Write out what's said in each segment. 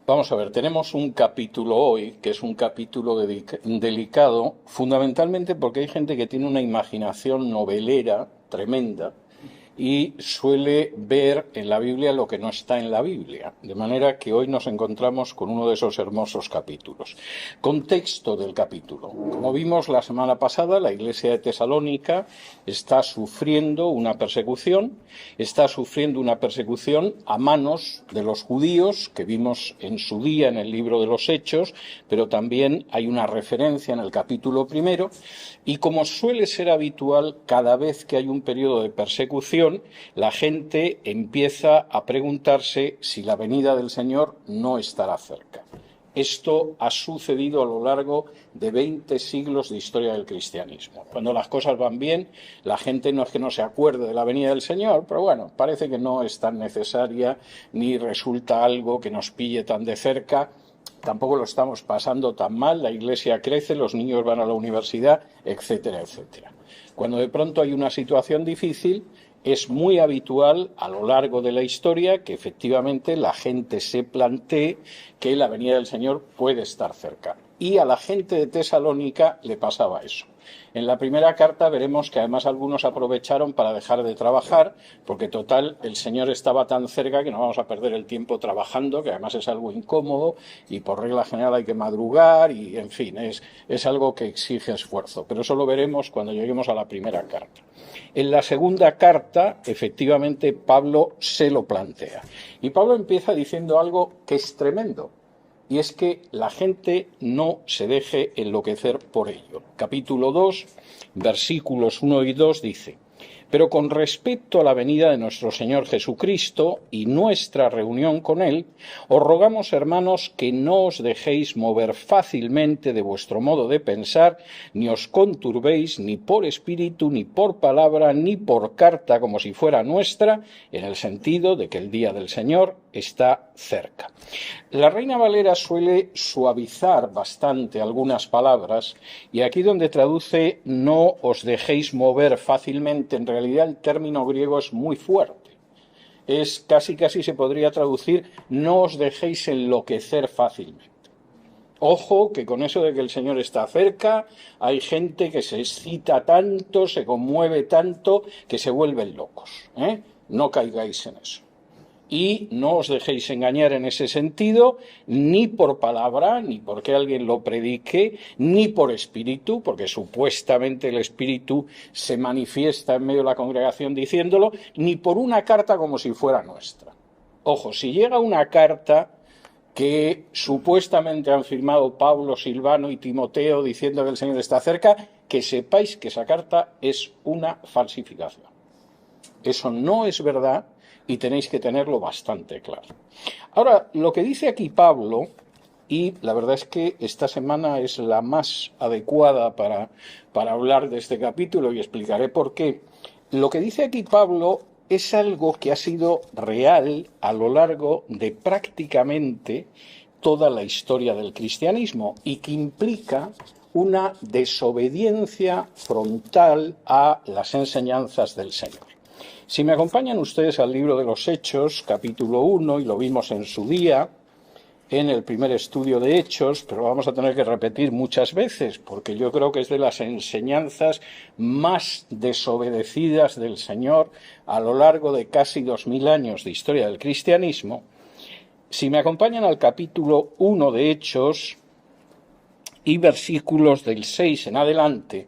Vamos a ver, tenemos un capítulo hoy que es un capítulo delicado, fundamentalmente porque hay gente que tiene una imaginación novelera tremenda y suele ver en la Biblia lo que no está en la Biblia. De manera que hoy nos encontramos con uno de esos hermosos capítulos. Contexto del capítulo. Como vimos la semana pasada, la iglesia de Tesalónica está sufriendo una persecución a manos de los judíos, que vimos en su día en el libro de los Hechos, pero también hay una referencia en el capítulo primero, y como suele ser habitual, cada vez que hay un periodo de persecución, la gente empieza a preguntarse si la venida del Señor no estará cerca. Esto ha sucedido a lo largo de 20 siglos de historia del cristianismo. Cuando las cosas van bien, la gente no es que no se acuerde de la venida del Señor, pero bueno, parece que no es tan necesaria ni resulta algo que nos pille tan de cerca. Tampoco lo estamos pasando tan mal, la iglesia crece, los niños van a la universidad, etcétera, etcétera. Cuando de pronto hay una situación difícil, es muy habitual a lo largo de la historia que efectivamente la gente se plantee que la venida del Señor puede estar cerca. Y a la gente de Tesalónica le pasaba eso. En la primera carta veremos que además algunos aprovecharon para dejar de trabajar, porque total, el Señor estaba tan cerca que no vamos a perder el tiempo trabajando, que además es algo incómodo y por regla general hay que madrugar y, en fin, es algo que exige esfuerzo. Pero eso lo veremos cuando lleguemos a la primera carta. En la segunda carta, efectivamente, Pablo se lo plantea. Y Pablo empieza diciendo algo que es tremendo. Y es que la gente no se deje enloquecer por ello. Capítulo 2, versículos 1 y 2 dice: pero con respecto a la venida de nuestro Señor Jesucristo y nuestra reunión con Él, os rogamos, hermanos, que no os dejéis mover fácilmente de vuestro modo de pensar, ni os conturbéis ni por espíritu, ni por palabra, ni por carta como si fuera nuestra, en el sentido de que el día del Señor está cerca. La Reina Valera suele suavizar bastante algunas palabras y aquí donde traduce no os dejéis mover fácilmente, en realidad el término griego es muy fuerte. Es casi se podría traducir no os dejéis enloquecer fácilmente. Ojo que con eso de que el Señor está cerca, hay gente que se excita tanto, se conmueve tanto, que se vuelven locos. No caigáis en eso. Y no os dejéis engañar en ese sentido, ni por palabra, ni porque alguien lo predique, ni por espíritu, porque supuestamente el espíritu se manifiesta en medio de la congregación diciéndolo, ni por una carta como si fuera nuestra. Ojo, si llega una carta que supuestamente han firmado Pablo, Silvano y Timoteo diciendo que el Señor está cerca, que sepáis que esa carta es una falsificación. Eso no es verdad. Y tenéis que tenerlo bastante claro. Ahora, lo que dice aquí Pablo, y la verdad es que esta semana es la más adecuada para hablar de este capítulo y explicaré por qué. Lo que dice aquí Pablo es algo que ha sido real a lo largo de prácticamente toda la historia del cristianismo y que implica una desobediencia frontal a las enseñanzas del Señor. Si me acompañan ustedes al libro de los Hechos, capítulo 1, y lo vimos en su día, en el primer estudio de Hechos, pero lo vamos a tener que repetir muchas veces, porque yo creo que es de las enseñanzas más desobedecidas del Señor a lo largo de casi 2000 años de historia del cristianismo. Si me acompañan al capítulo 1 de Hechos y versículos del 6 en adelante,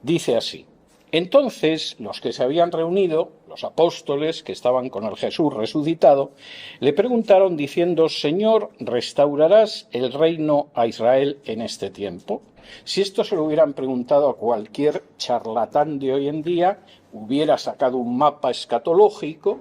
dice así: entonces los que se habían reunido, los apóstoles que estaban con el Jesús resucitado, le preguntaron diciendo: Señor, ¿restaurarás el reino a Israel en este tiempo? Si esto se lo hubieran preguntado a cualquier charlatán de hoy en día, hubiera sacado un mapa escatológico,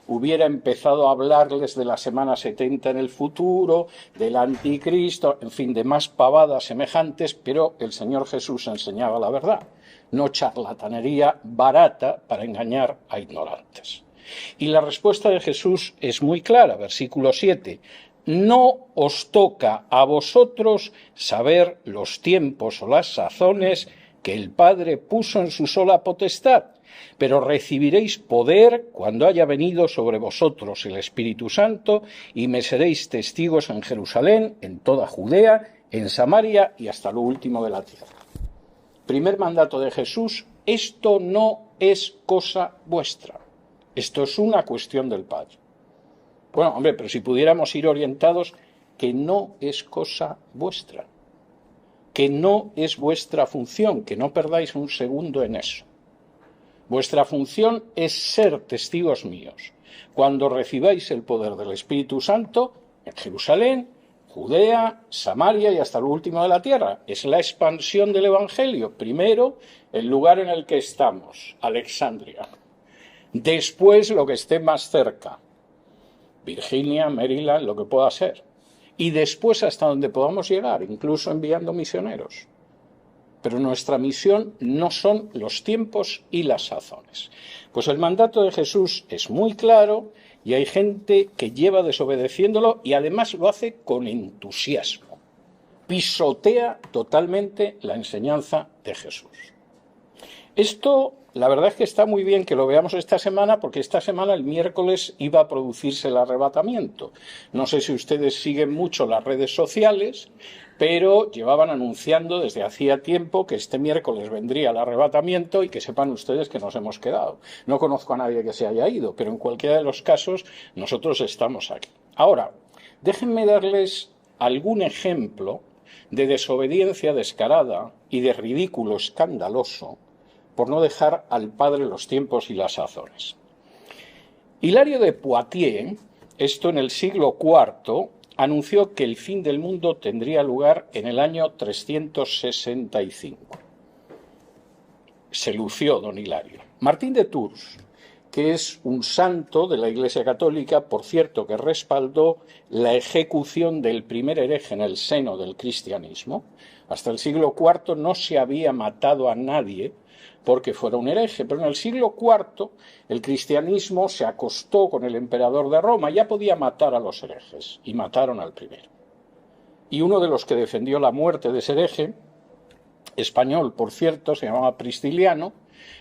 hubiera empezado a hablarles de la semana 70 en el futuro, del anticristo, en fin, de más pavadas semejantes, pero el Señor Jesús enseñaba la verdad. No charlatanería barata para engañar a ignorantes. Y la respuesta de Jesús es muy clara, versículo 7. No os toca a vosotros saber los tiempos o las sazones que el Padre puso en su sola potestad, pero recibiréis poder cuando haya venido sobre vosotros el Espíritu Santo y me seréis testigos en Jerusalén, en toda Judea, en Samaria y hasta lo último de la tierra. Primer mandato de Jesús: esto no es cosa vuestra, esto es una cuestión del Padre. Bueno, hombre, pero si pudiéramos ir orientados, que no es cosa vuestra, que no es vuestra función, que no perdáis un segundo en eso. Vuestra función es ser testigos míos cuando recibáis el poder del Espíritu Santo en Jerusalén, Judea, Samaria y hasta lo último de la tierra. Es la expansión del Evangelio. Primero, el lugar en el que estamos, Alexandria. Después, lo que esté más cerca, Virginia, Maryland, lo que pueda ser. Y después hasta donde podamos llegar, incluso enviando misioneros. Pero nuestra misión no son los tiempos y las sazones. Pues el mandato de Jesús es muy claro y hay gente que lleva desobedeciéndolo y además lo hace con entusiasmo. Pisotea totalmente la enseñanza de Jesús. Esto, la verdad es que está muy bien que lo veamos esta semana, porque esta semana, el miércoles, iba a producirse el arrebatamiento. No sé si ustedes siguen mucho las redes sociales, pero llevaban anunciando desde hacía tiempo que este miércoles vendría el arrebatamiento y que sepan ustedes que nos hemos quedado. No conozco a nadie que se haya ido, pero en cualquiera de los casos nosotros estamos aquí. Ahora, déjenme darles algún ejemplo de desobediencia descarada y de ridículo escandaloso por no dejar al Padre los tiempos y las sazones. Hilario de Poitiers, esto en el siglo IV, anunció que el fin del mundo tendría lugar en el año 365. Se lució don Hilario. Martín de Tours, que es un santo de la Iglesia Católica, por cierto, que respaldó la ejecución del primer hereje en el seno del cristianismo. Hasta el siglo IV no se había matado a nadie porque fuera un hereje, pero en el siglo IV el cristianismo se acostó con el emperador de Roma, ya podía matar a los herejes, y mataron al primero. Y uno de los que defendió la muerte de ese hereje, español por cierto, se llamaba Prisciliano,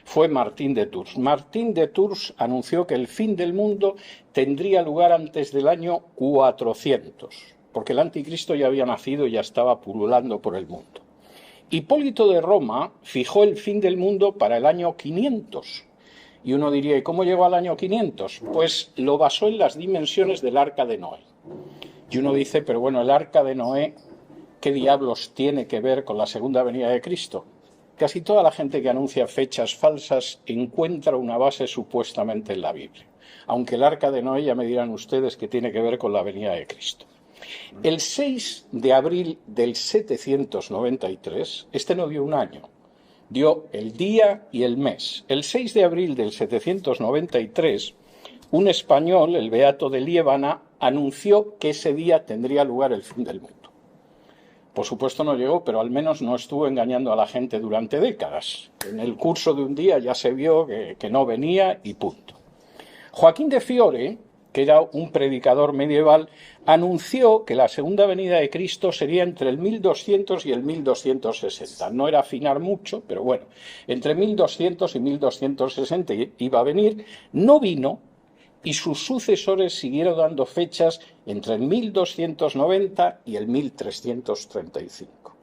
fue Martín de Tours. Martín de Tours anunció que el fin del mundo tendría lugar antes del año 400, porque el anticristo ya había nacido y ya estaba pululando por el mundo. Hipólito de Roma fijó el fin del mundo para el año 500. Y uno diría, ¿y cómo llegó al año 500? Pues lo basó en las dimensiones del Arca de Noé. Y uno dice, pero bueno, el Arca de Noé, ¿qué diablos tiene que ver con la segunda venida de Cristo? Casi toda la gente que anuncia fechas falsas encuentra una base supuestamente en la Biblia. Aunque el Arca de Noé, ya me dirán ustedes, que tiene que ver con la venida de Cristo. El 6 de abril del 793, este no dio un año, dio el día y el mes. El 6 de abril del 793, un español, el Beato de Liébana, anunció que ese día tendría lugar el fin del mundo. Por supuesto no llegó, pero al menos no estuvo engañando a la gente durante décadas. En el curso de un día ya se vio que no venía y punto. Joaquín de Fiore, que era un predicador medieval, anunció que la segunda venida de Cristo sería entre el 1200 y el 1260. No era afinar mucho, pero bueno, entre 1200 y 1260 iba a venir. No vino y sus sucesores siguieron dando fechas entre el 1290 y el 1335.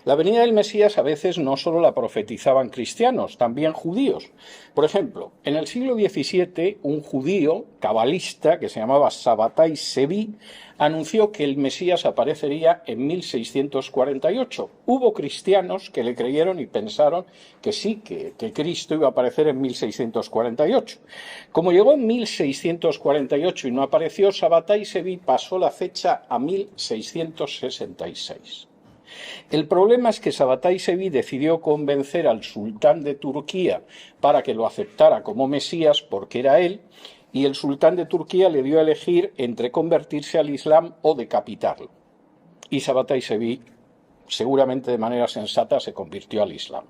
La venida del Mesías a veces no solo la profetizaban cristianos, también judíos. Por ejemplo, en el siglo XVII, un judío cabalista que se llamaba Sabbatai Sevi anunció que el Mesías aparecería en 1648. Hubo cristianos que le creyeron y pensaron que sí, que Cristo iba a aparecer en 1648. Como llegó en 1648 y no apareció, Sabbatai Sevi pasó la fecha a 1666. El problema es que Sabbatai Sevi decidió convencer al sultán de Turquía para que lo aceptara como Mesías porque era él, y el sultán de Turquía le dio a elegir entre convertirse al Islam o decapitarlo. Y Sabbatai Sevi, seguramente de manera sensata, se convirtió al Islam.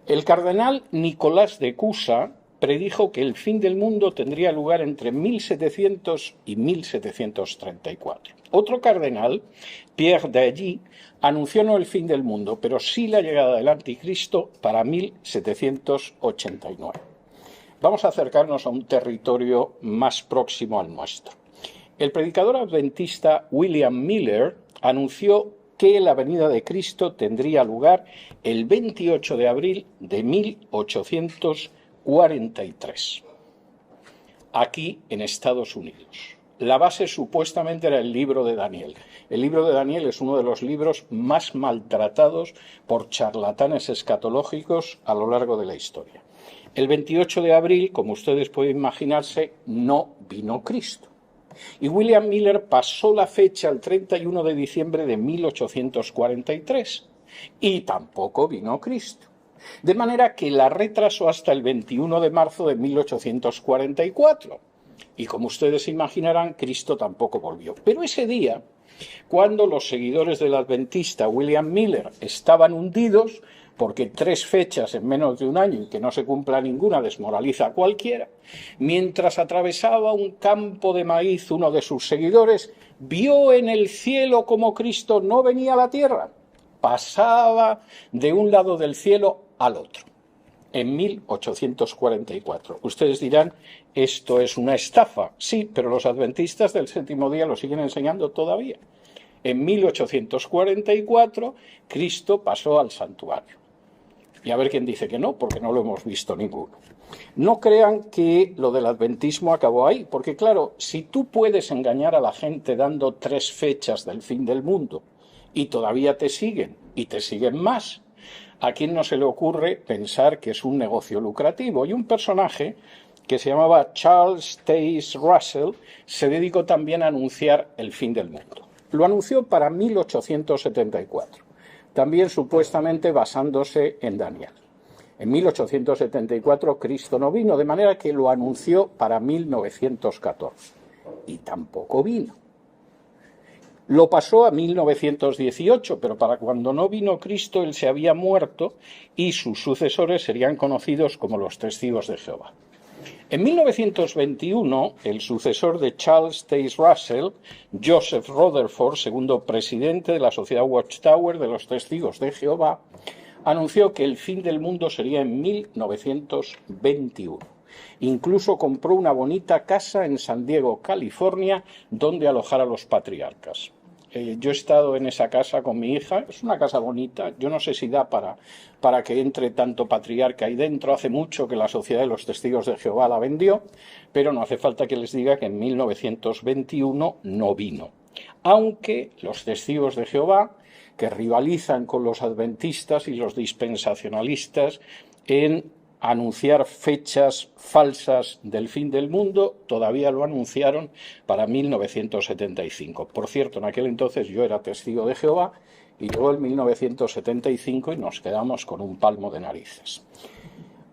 El cardenal Nicolás de Cusa, predijo que el fin del mundo tendría lugar entre 1700 y 1734. Otro cardenal, Pierre d'Ailly, anunció no el fin del mundo, pero sí la llegada del anticristo para 1789. Vamos a acercarnos a un territorio más próximo al nuestro. El predicador adventista William Miller anunció que la venida de Cristo tendría lugar el 28 de abril de 1843, aquí en Estados Unidos. La base supuestamente era el libro de Daniel. El libro de Daniel es uno de los libros más maltratados por charlatanes escatológicos a lo largo de la historia. El 28 de abril, como ustedes pueden imaginarse, no vino Cristo. Y William Miller pasó la fecha al 31 de diciembre de 1843 y tampoco vino Cristo. De manera que la retrasó hasta el 21 de marzo de 1844. Y como ustedes imaginarán, Cristo tampoco volvió. Pero ese día, cuando los seguidores del adventista William Miller estaban hundidos, porque 3 fechas en menos de un año y que no se cumpla ninguna desmoraliza a cualquiera, mientras atravesaba un campo de maíz uno de sus seguidores, vio en el cielo como Cristo no venía a la tierra, pasaba de un lado del cielo al otro, en 1844. Ustedes dirán, esto es una estafa. Sí, pero los adventistas del séptimo día lo siguen enseñando todavía. En 1844, Cristo pasó al santuario. Y a ver quién dice que no, porque no lo hemos visto ninguno. No crean que lo del adventismo acabó ahí, porque claro, si tú puedes engañar a la gente dando 3 fechas del fin del mundo y todavía te siguen, y te siguen más, ¿a quién no se le ocurre pensar que es un negocio lucrativo? Y un personaje que se llamaba Charles Taze Russell se dedicó también a anunciar el fin del mundo. Lo anunció para 1874. También supuestamente basándose en Daniel. En 1874 Cristo no vino, de manera que lo anunció para 1914. Y tampoco vino. Lo pasó a 1918, pero para cuando no vino Cristo él se había muerto y sus sucesores serían conocidos como los Testigos de Jehová. En 1921, el sucesor de Charles Taze Russell, Joseph Rutherford, segundo presidente de la Sociedad Watchtower de los Testigos de Jehová, anunció que el fin del mundo sería en 1921. Incluso compró una bonita casa en San Diego, California, donde alojar a los patriarcas. Yo he estado en esa casa con mi hija, es una casa bonita, yo no sé si da para que entre tanto patriarca ahí dentro, hace mucho que la Sociedad de los Testigos de Jehová la vendió, pero no hace falta que les diga que en 1921 no vino. Aunque los Testigos de Jehová, que rivalizan con los adventistas y los dispensacionalistas en anunciar fechas falsas del fin del mundo, todavía lo anunciaron para 1975. Por cierto, en aquel entonces yo era testigo de Jehová y llegó el 1975 y nos quedamos con un palmo de narices.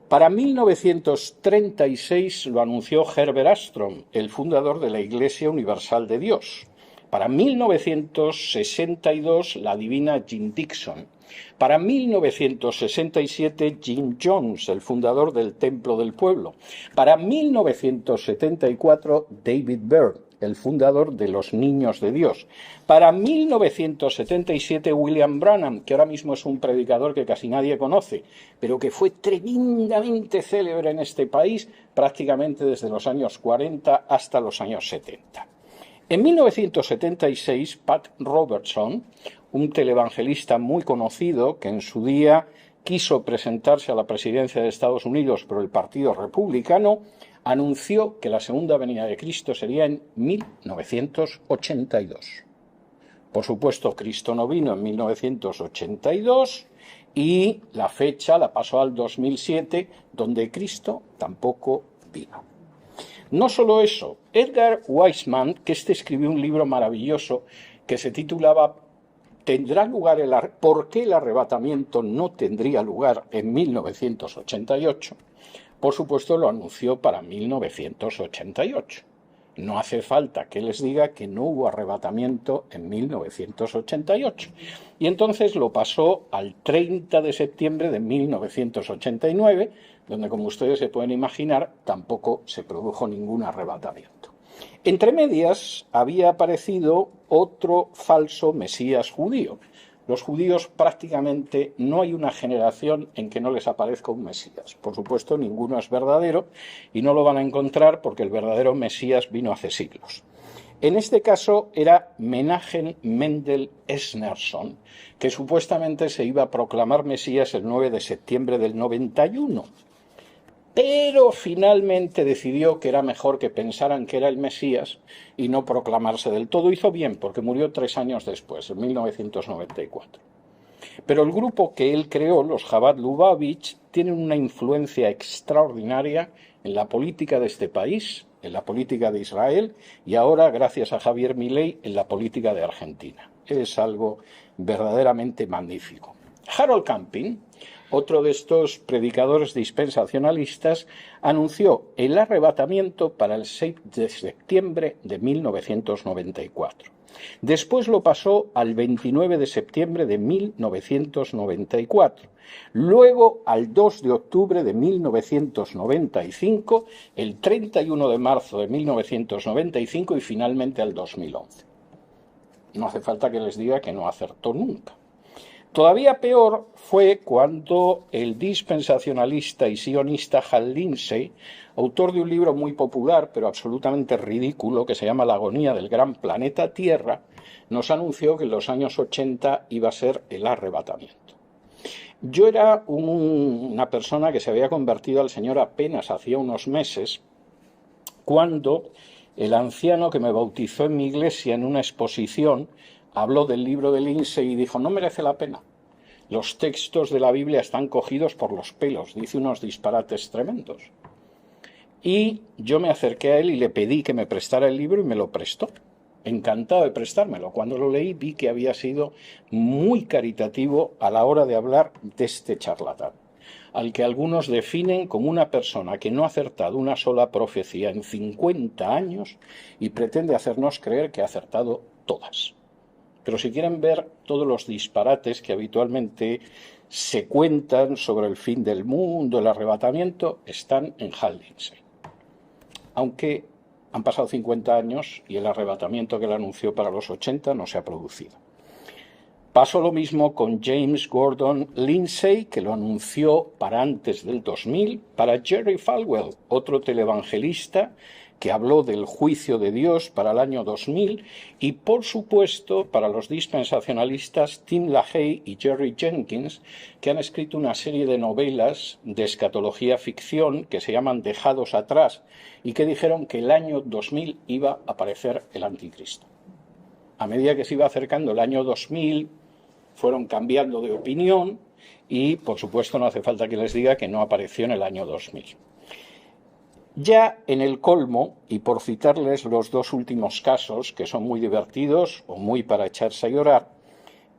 Para 1936 lo anunció Herbert Armstrong, el fundador de la Iglesia Universal de Dios. Para 1962 la divina Jean Dixon. Para 1967, Jim Jones, el fundador del Templo del Pueblo. Para 1974, David Byrd, el fundador de los Niños de Dios. Para 1977, William Branham, que ahora mismo es un predicador que casi nadie conoce, pero que fue tremendamente célebre en este país prácticamente desde los años 40 hasta los años 70. En 1976, Pat Robertson, un televangelista muy conocido que en su día quiso presentarse a la presidencia de Estados Unidos por el Partido Republicano, anunció que la segunda venida de Cristo sería en 1982. Por supuesto, Cristo no vino en 1982 y la fecha la pasó al 2007, donde Cristo tampoco vino. No solo eso, Edgar Weissman, que escribió un libro maravilloso que se titulaba ¿Por qué el arrebatamiento no tendría lugar en 1988? Por supuesto, lo anunció para 1988. No hace falta que les diga que no hubo arrebatamiento en 1988. Y entonces lo pasó al 30 de septiembre de 1989, donde, como ustedes se pueden imaginar, tampoco se produjo ningún arrebatamiento. Entre medias había aparecido otro falso Mesías judío. Los judíos prácticamente no hay una generación en que no les aparezca un Mesías. Por supuesto, ninguno es verdadero y no lo van a encontrar porque el verdadero Mesías vino hace siglos. En este caso era Menachem Mendel Schneerson, que supuestamente se iba a proclamar Mesías el 9 de septiembre del 91. Pero finalmente decidió que era mejor que pensaran que era el Mesías y no proclamarse del todo. Hizo bien, porque murió 3 años después, en 1994. Pero el grupo que él creó, los Chabad Lubavitch, tienen una influencia extraordinaria en la política de este país, en la política de Israel y ahora, gracias a Javier Milei, en la política de Argentina. Es algo verdaderamente magnífico. Harold Camping, otro de estos predicadores dispensacionalistas, anunció el arrebatamiento para el 6 de septiembre de 1994. Después lo pasó al 29 de septiembre de 1994, luego al 2 de octubre de 1995, el 31 de marzo de 1995 y finalmente al 2011. No hace falta que les diga que no acertó nunca. Todavía peor fue cuando el dispensacionalista y sionista Hal Lindsey, autor de un libro muy popular pero absolutamente ridículo que se llama La agonía del gran planeta Tierra, nos anunció que en los años 80 iba a ser el arrebatamiento. Yo era una persona que se había convertido al Señor apenas hacía unos meses, cuando el anciano que me bautizó en mi iglesia en una exposición habló del libro de Lindsey y dijo: no merece la pena. Los textos de la Biblia están cogidos por los pelos, dice unos disparates tremendos. Y yo me acerqué a él y le pedí que me prestara el libro y me lo prestó. Encantado de prestármelo. Cuando lo leí vi que había sido muy caritativo a la hora de hablar de este charlatán, al que algunos definen como una persona que no ha acertado una sola profecía en 50 años y pretende hacernos creer que ha acertado todas. Pero si quieren ver todos los disparates que habitualmente se cuentan sobre el fin del mundo, el arrebatamiento, están en Hal Lindsey. Aunque han pasado 50 años y el arrebatamiento que él anunció para los 80 no se ha producido. Pasó lo mismo con James Gordon Lindsay, que lo anunció para antes del 2000, para Jerry Falwell, otro televangelista que habló del juicio de Dios para el año 2000, y por supuesto para los dispensacionalistas Tim LaHaye y Jerry Jenkins, que han escrito una serie de novelas de escatología ficción que se llaman Dejados atrás y que dijeron que el año 2000 iba a aparecer el anticristo. A medida que se iba acercando el año 2000, fueron cambiando de opinión y, por supuesto, no hace falta que les diga que no apareció en el año 2000. Ya en el colmo, y por citarles los dos últimos casos, que son muy divertidos o muy para echarse a llorar,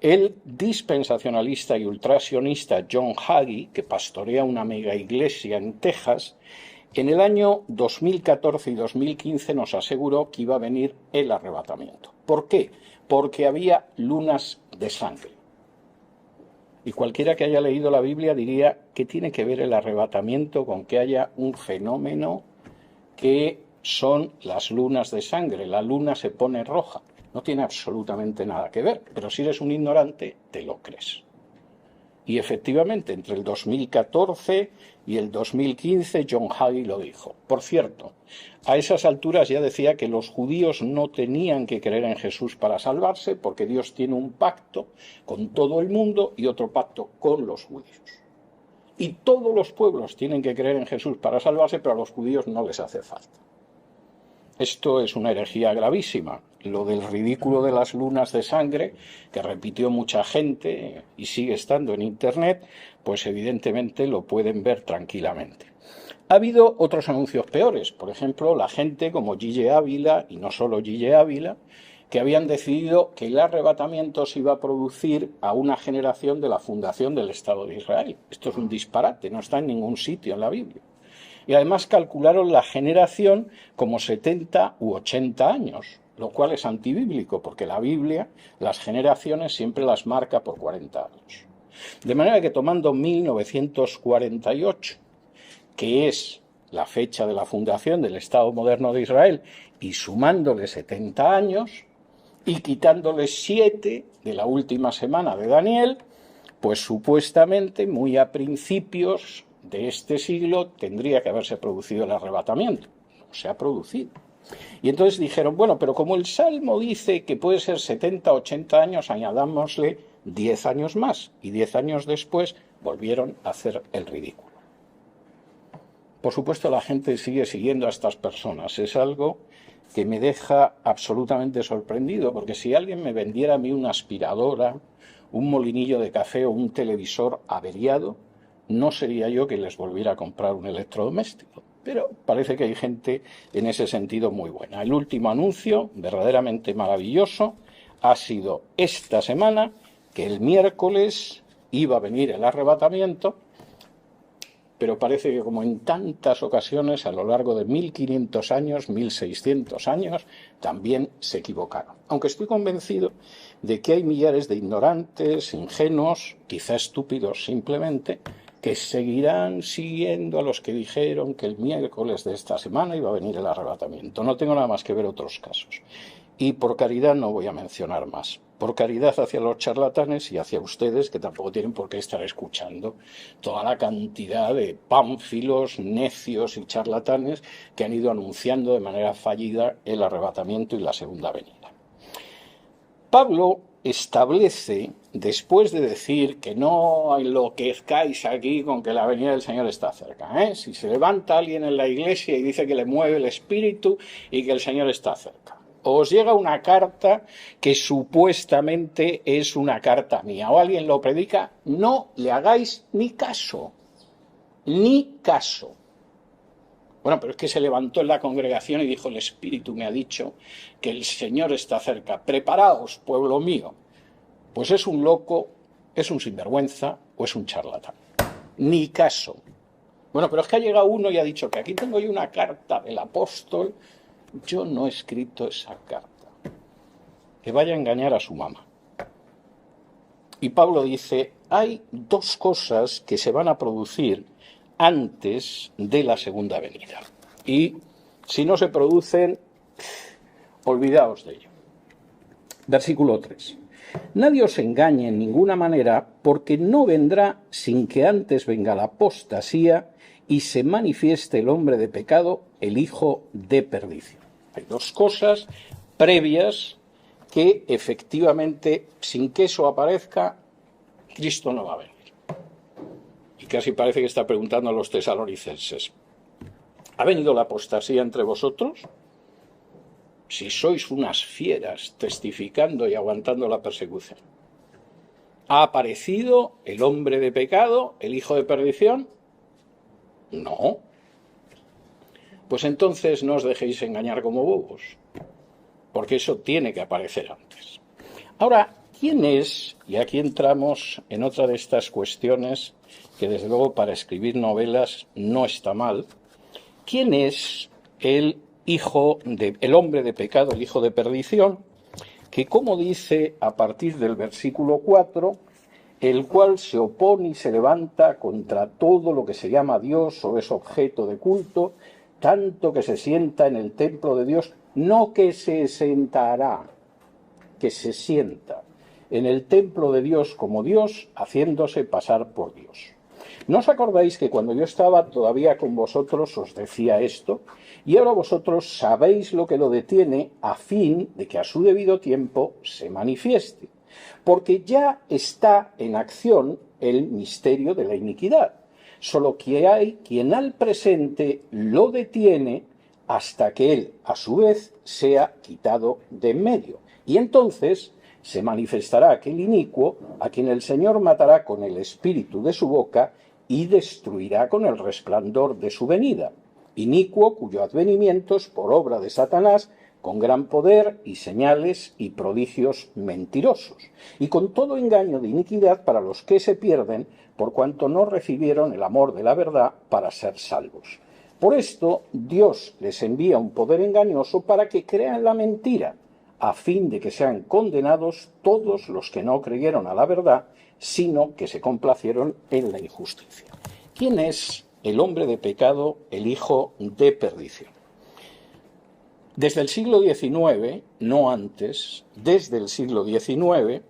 el dispensacionalista y ultrasionista John Hagee, que pastorea una mega iglesia en Texas, en el año 2014 y 2015 nos aseguró que iba a venir el arrebatamiento. ¿Por qué? Porque había lunas de sangre. Y cualquiera que haya leído la Biblia diría: ¿qué tiene que ver el arrebatamiento con que haya un fenómeno que son las lunas de sangre? La luna se pone roja. No tiene absolutamente nada que ver, pero si eres un ignorante, te lo crees. Y efectivamente, entre el 2014 y el 2015, John Hagee lo dijo. Por cierto, a esas alturas ya decía que los judíos no tenían que creer en Jesús para salvarse, porque Dios tiene un pacto con todo el mundo y otro pacto con los judíos. Y todos los pueblos tienen que creer en Jesús para salvarse, pero a los judíos no les hace falta. Esto es una herejía gravísima. Lo del ridículo de las lunas de sangre, que repitió mucha gente y sigue estando en Internet, pues evidentemente lo pueden ver tranquilamente. Ha habido otros anuncios peores. Por ejemplo, la gente como Gille Ávila, y no solo Gille Ávila, que habían decidido que el arrebatamiento se iba a producir a una generación de la fundación del Estado de Israel. Esto es un disparate, no está en ningún sitio en la Biblia. y además calcularon la generación como 70 u 80 años, lo cual es antibíblico, porque la Biblia las generaciones siempre las marca por 40 años. De manera que tomando 1948, que es la fecha de la fundación del Estado moderno de Israel, y sumándole 70 años, y quitándole 7 de la última semana de Daniel, pues supuestamente muy a principios de este siglo tendría que haberse producido el arrebatamiento. No se ha producido. Y entonces dijeron, bueno, pero como el Salmo dice que puede ser 70, 80 años, añadámosle 10 años más. Y 10 años después volvieron a hacer el ridículo. Por supuesto, la gente sigue siguiendo a estas personas. Es algo que me deja absolutamente sorprendido, porque si alguien me vendiera a mí una aspiradora, un molinillo de café o un televisor averiado, no sería yo que les volviera a comprar un electrodoméstico. Pero parece que hay gente en ese sentido muy buena. El último anuncio, verdaderamente maravilloso, ha sido esta semana, que el miércoles iba a venir el arrebatamiento, pero parece que como en tantas ocasiones a lo largo de 1500 años, 1600 años, también se equivocaron. Aunque estoy convencido de que hay millares de ignorantes, ingenuos, quizá estúpidos simplemente, que seguirán siguiendo a los que dijeron que el miércoles de esta semana iba a venir el arrebatamiento. No tengo nada más que ver otros casos. Y por caridad no voy a mencionar más. Por caridad hacia los charlatanes y hacia ustedes, que tampoco tienen por qué estar escuchando toda la cantidad de pánfilos, necios y charlatanes que han ido anunciando de manera fallida el arrebatamiento y la segunda venida. Pablo establece, después de decir que no enloquezcáis aquí con que la venida del Señor está cerca, si se levanta alguien en la iglesia y dice que le mueve el espíritu y que el Señor está cerca, os llega una carta que supuestamente es una carta mía, o alguien lo predica, no le hagáis ni caso, ni caso. Bueno, pero es que se levantó en la congregación y dijo, el Espíritu me ha dicho que el Señor está cerca. Preparaos, pueblo mío. Pues es un loco, es un sinvergüenza o es un charlatán. Ni caso. Bueno, pero es que ha llegado uno y ha dicho que aquí tengo yo una carta del apóstol. Yo no he escrito esa carta. Que vaya a engañar a su mamá. Y Pablo dice, hay dos cosas que se van a producir antes de la segunda venida. Y si no se producen, olvidaos de ello. Versículo 3. Nadie os engañe en ninguna manera, porque no vendrá sin que antes venga la apostasía y se manifieste el hombre de pecado, el hijo de perdición. Hay dos cosas previas que efectivamente, sin que eso aparezca, Cristo no va a venir. Y casi parece que está preguntando a los tesalonicenses, ¿ha venido la apostasía entre vosotros? Si sois unas fieras testificando y aguantando la persecución. ¿Ha aparecido el hombre de pecado, el hijo de perdición? No. Pues entonces no os dejéis engañar como bobos, porque eso tiene que aparecer antes. Ahora, ¿quién es? Y aquí entramos en otra de estas cuestiones que desde luego para escribir novelas no está mal. ¿Quién es el hombre de pecado, el hijo de perdición? Que como dice a partir del versículo 4, el cual se opone y se levanta contra todo lo que se llama Dios o es objeto de culto, tanto que se sienta en el templo de Dios, no que se sentará, que se sienta en el templo de Dios como Dios, haciéndose pasar por Dios. ¿No os acordáis que cuando yo estaba todavía con vosotros os decía esto? Y ahora vosotros sabéis lo que lo detiene a fin de que a su debido tiempo se manifieste. Porque ya está en acción el misterio de la iniquidad. Solo que hay quien al presente lo detiene hasta que él, a su vez, sea quitado de en medio. Y entonces se manifestará aquel inicuo a quien el Señor matará con el espíritu de su boca y destruirá con el resplandor de su venida. Inicuo cuyo advenimiento es por obra de Satanás, con gran poder y señales y prodigios mentirosos, y con todo engaño de iniquidad para los que se pierden, por cuanto no recibieron el amor de la verdad para ser salvos. Por esto, Dios les envía un poder engañoso para que crean la mentira, a fin de que sean condenados todos los que no creyeron a la verdad, sino que se complacieron en la injusticia. ¿Quién es el hombre de pecado, el hijo de perdición? Desde el siglo XIX, no antes, desde el siglo XIX,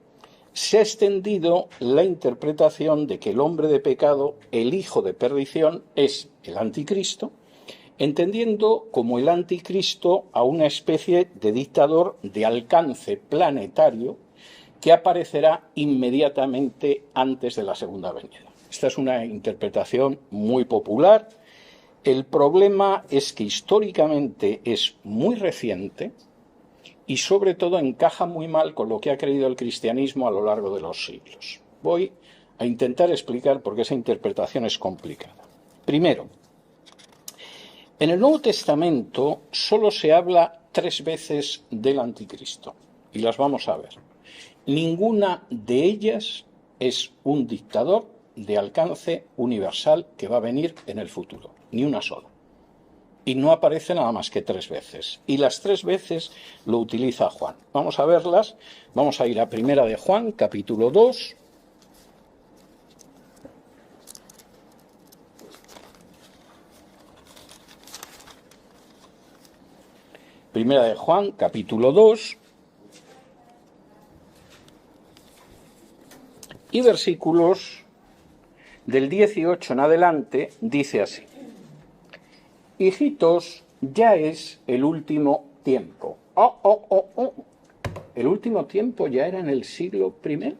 se ha extendido la interpretación de que el hombre de pecado, el hijo de perdición, es el anticristo, entendiendo como el anticristo a una especie de dictador de alcance planetario que aparecerá inmediatamente antes de la segunda venida. Esta es una interpretación muy popular. El problema es que históricamente es muy reciente y sobre todo encaja muy mal con lo que ha creído el cristianismo a lo largo de los siglos. Voy a intentar explicar por qué esa interpretación es complicada. Primero, en el Nuevo Testamento solo se habla 3 veces del anticristo, y las vamos a ver. Ninguna de ellas es un dictador de alcance universal que va a venir en el futuro, ni una sola. Y no aparece nada más que 3 veces. Y las 3 veces lo utiliza Juan. Vamos a verlas. Vamos a ir a Primera de Juan, capítulo 2. Primera de Juan, capítulo 2. Y versículos del 18 en adelante dice así: hijitos, ya es el último tiempo. ¿El último tiempo ya era en el siglo I?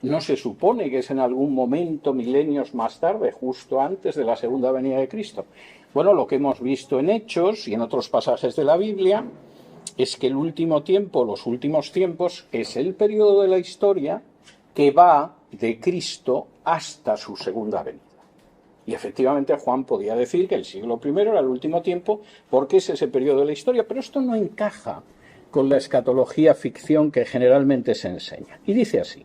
¿No se supone que es en algún momento, milenios más tarde, justo antes de la segunda venida de Cristo? Bueno, lo que hemos visto en Hechos y en otros pasajes de la Biblia es que el último tiempo, los últimos tiempos, es el periodo de la historia que va de Cristo hasta su segunda venida. Y efectivamente Juan podía decir que el siglo I era el último tiempo porque es ese periodo de la historia, pero esto no encaja con la escatología ficción que generalmente se enseña. Y dice así: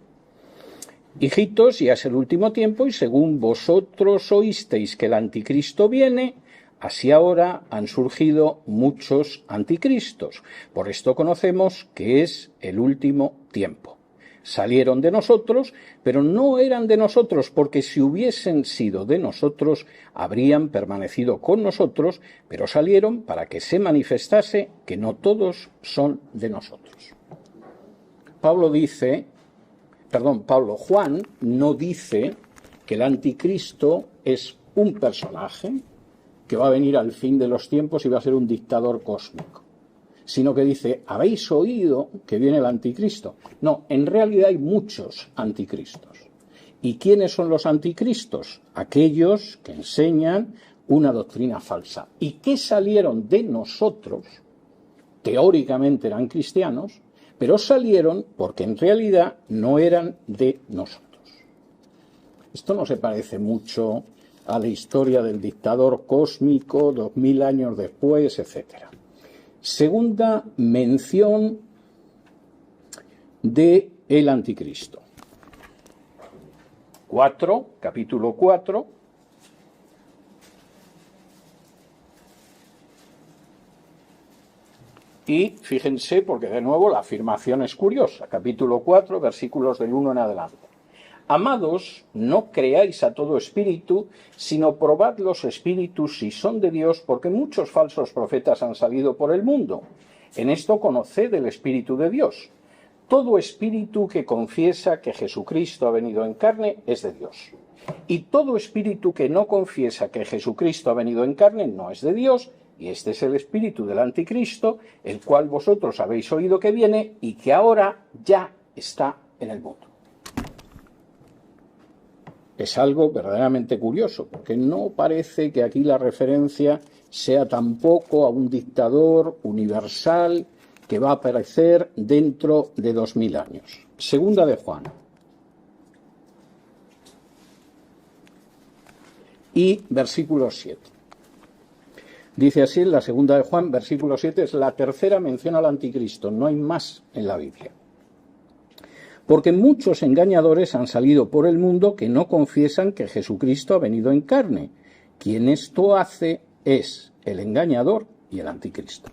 hijitos, ya es el último tiempo y según vosotros oísteis que el anticristo viene, así ahora han surgido muchos anticristos. Por esto conocemos que es el último tiempo. Salieron de nosotros, pero no eran de nosotros, porque si hubiesen sido de nosotros, habrían permanecido con nosotros, pero salieron para que se manifestase que no todos son de nosotros. Juan no dice que el anticristo es un personaje que va a venir al fin de los tiempos y va a ser un dictador cósmico, sino que dice: ¿habéis oído que viene el anticristo? No, en realidad hay muchos anticristos. ¿Y quiénes son los anticristos? Aquellos que enseñan una doctrina falsa y que salieron de nosotros, teóricamente eran cristianos, pero salieron porque en realidad no eran de nosotros. Esto no se parece mucho a la historia del dictador cósmico 2000 años después, etc. Segunda mención de el anticristo. Capítulo 4. Y fíjense, porque de nuevo la afirmación es curiosa. Capítulo 4, versículos del 1 en adelante. Amados, no creáis a todo espíritu, sino probad los espíritus si son de Dios, porque muchos falsos profetas han salido por el mundo. En esto conoced el Espíritu de Dios. Todo espíritu que confiesa que Jesucristo ha venido en carne es de Dios. Y todo espíritu que no confiesa que Jesucristo ha venido en carne no es de Dios, y este es el espíritu del anticristo, el cual vosotros habéis oído que viene y que ahora ya está en el mundo. Es algo verdaderamente curioso, porque no parece que aquí la referencia sea tampoco a un dictador universal que va a aparecer dentro de 2000 años. Segunda de Juan. Y versículo 7. Dice así en la segunda de Juan, versículo 7, es la tercera mención al anticristo, no hay más en la Biblia. Porque muchos engañadores han salido por el mundo que no confiesan que Jesucristo ha venido en carne. Quien esto hace es el engañador y el anticristo.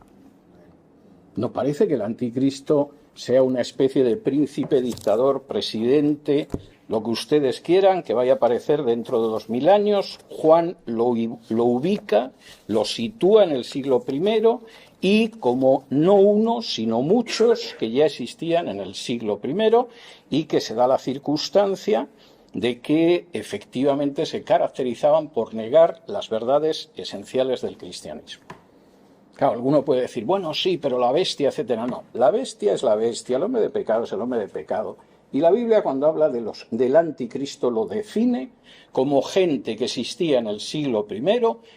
¿No parece que el anticristo sea una especie de príncipe, dictador, presidente, lo que ustedes quieran, que vaya a aparecer dentro de 2000 años? Juan lo ubica, lo sitúa en el siglo I y como no uno, sino muchos que ya existían en el siglo I y que se da la circunstancia de que efectivamente se caracterizaban por negar las verdades esenciales del cristianismo. Claro, alguno puede decir, bueno, sí, pero la bestia, etcétera. No, la bestia es la bestia, el hombre de pecado es el hombre de pecado. Y la Biblia, cuando habla del anticristo, lo define como gente que existía en el siglo I,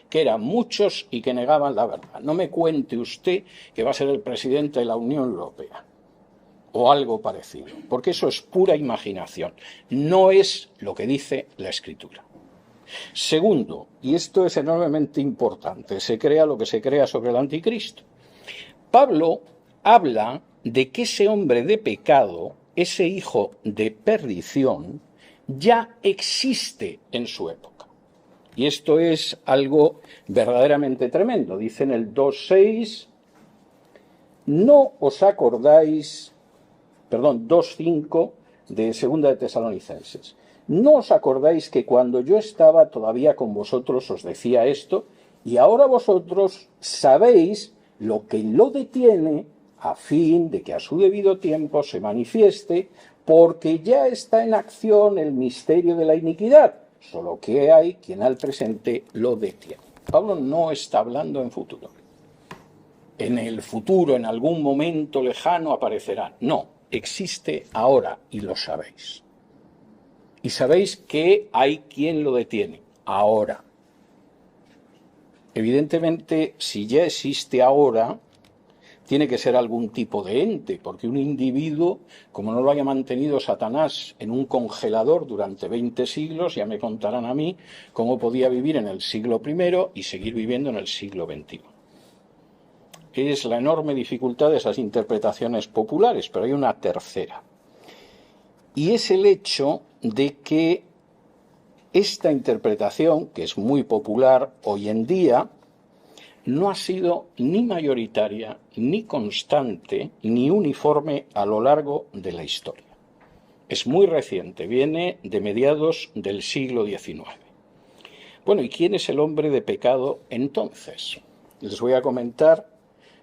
que eran muchos y que negaban la verdad. No me cuente usted que va a ser el presidente de la Unión Europea o algo parecido, porque eso es pura imaginación, no es lo que dice la Escritura. Segundo, y esto es enormemente importante, se crea lo que se crea sobre el anticristo. Pablo habla de que ese hombre de pecado, ese hijo de perdición, ya existe en su época. Y esto es algo verdaderamente tremendo. Dice en el 2.6, no os acordáis, 2.5 de Segunda de Tesalonicenses. ¿No os acordáis que cuando yo estaba todavía con vosotros os decía esto? Y ahora vosotros sabéis lo que lo detiene a fin de que a su debido tiempo se manifieste, porque ya está en acción el misterio de la iniquidad, solo que hay quien al presente lo detiene. Pablo no está hablando en futuro. En el futuro, en algún momento lejano, aparecerá. No, existe ahora y lo sabéis. Y sabéis que hay quien lo detiene, ahora. Evidentemente, si ya existe ahora, tiene que ser algún tipo de ente, porque un individuo, como no lo haya mantenido Satanás en un congelador durante 20 siglos, ya me contarán a mí cómo podía vivir en el siglo I y seguir viviendo en el siglo XXI. Es la enorme dificultad de esas interpretaciones populares, pero hay una tercera. Y es el hecho de que esta interpretación, que es muy popular hoy en día, no ha sido ni mayoritaria, ni constante, ni uniforme a lo largo de la historia. Es muy reciente, viene de mediados del siglo XIX. Bueno, ¿y quién es el hombre de pecado entonces? Les voy a comentar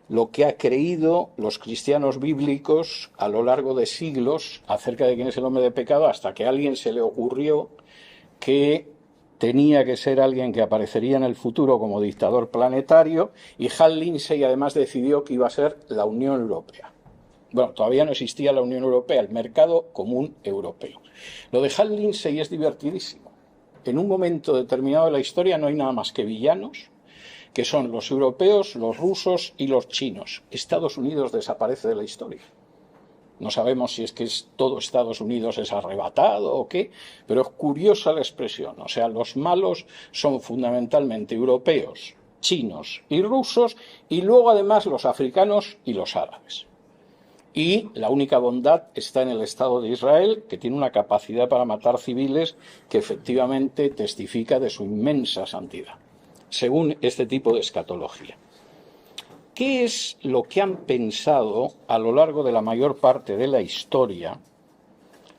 lo que ha creído los cristianos bíblicos a lo largo de siglos acerca de quién es el hombre de pecado, hasta que a alguien se le ocurrió que tenía que ser alguien que aparecería en el futuro como dictador planetario, y Hal Lindsey además decidió que iba a ser la Unión Europea. Bueno, todavía no existía la Unión Europea, el mercado común europeo. Lo de Hal Lindsey es divertidísimo. En un momento determinado de la historia no hay nada más que villanos, que son los europeos, los rusos y los chinos. Estados Unidos desaparece de la historia. No sabemos si es que todo Estados Unidos es arrebatado o qué, pero es curiosa la expresión. O sea, los malos son fundamentalmente europeos, chinos y rusos, y luego además los africanos y los árabes. Y la única bondad está en el Estado de Israel, que tiene una capacidad para matar civiles que efectivamente testifica de su inmensa santidad, según este tipo de escatología. ¿Qué es lo que han pensado a lo largo de la mayor parte de la historia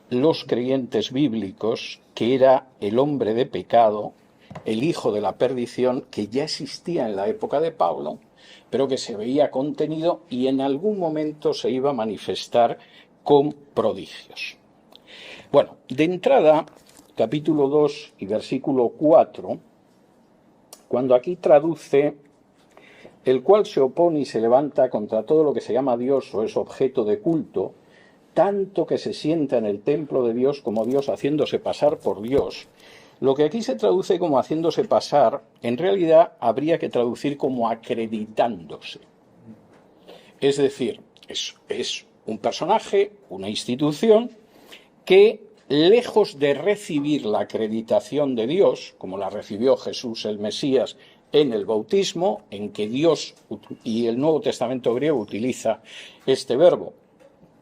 los creyentes bíblicos que era el hombre de pecado, el hijo de la perdición, que ya existía en la época de Pablo, pero que se veía contenido y en algún momento se iba a manifestar con prodigios? Bueno, de entrada, capítulo 2 y versículo 4, cuando aquí traduce: el cual se opone y se levanta contra todo lo que se llama Dios o es objeto de culto, tanto que se sienta en el templo de Dios como Dios, haciéndose pasar por Dios. Lo que aquí se traduce como haciéndose pasar, en realidad habría que traducir como acreditándose. Es decir, es un personaje, una institución, que lejos de recibir la acreditación de Dios, como la recibió Jesús el Mesías en el bautismo, en que Dios, y el Nuevo Testamento griego utiliza este verbo,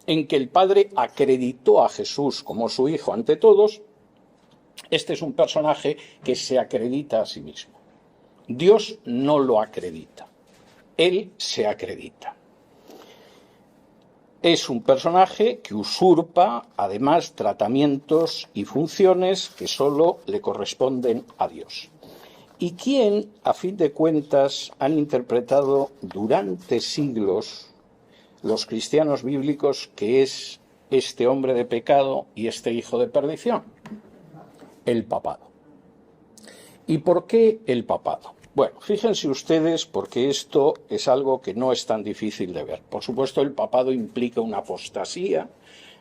en que el Padre acreditó a Jesús como su Hijo ante todos, este es un personaje que se acredita a sí mismo. Dios no lo acredita, Él se acredita. Es un personaje que usurpa, además, tratamientos y funciones que solo le corresponden a Dios. Y quien, a fin de cuentas, han interpretado durante siglos los cristianos bíblicos que es este hombre de pecado y este hijo de perdición. El papado. ¿Y por qué el papado? Bueno, fíjense ustedes, porque esto es algo que no es tan difícil de ver. Por supuesto, el papado implica una apostasía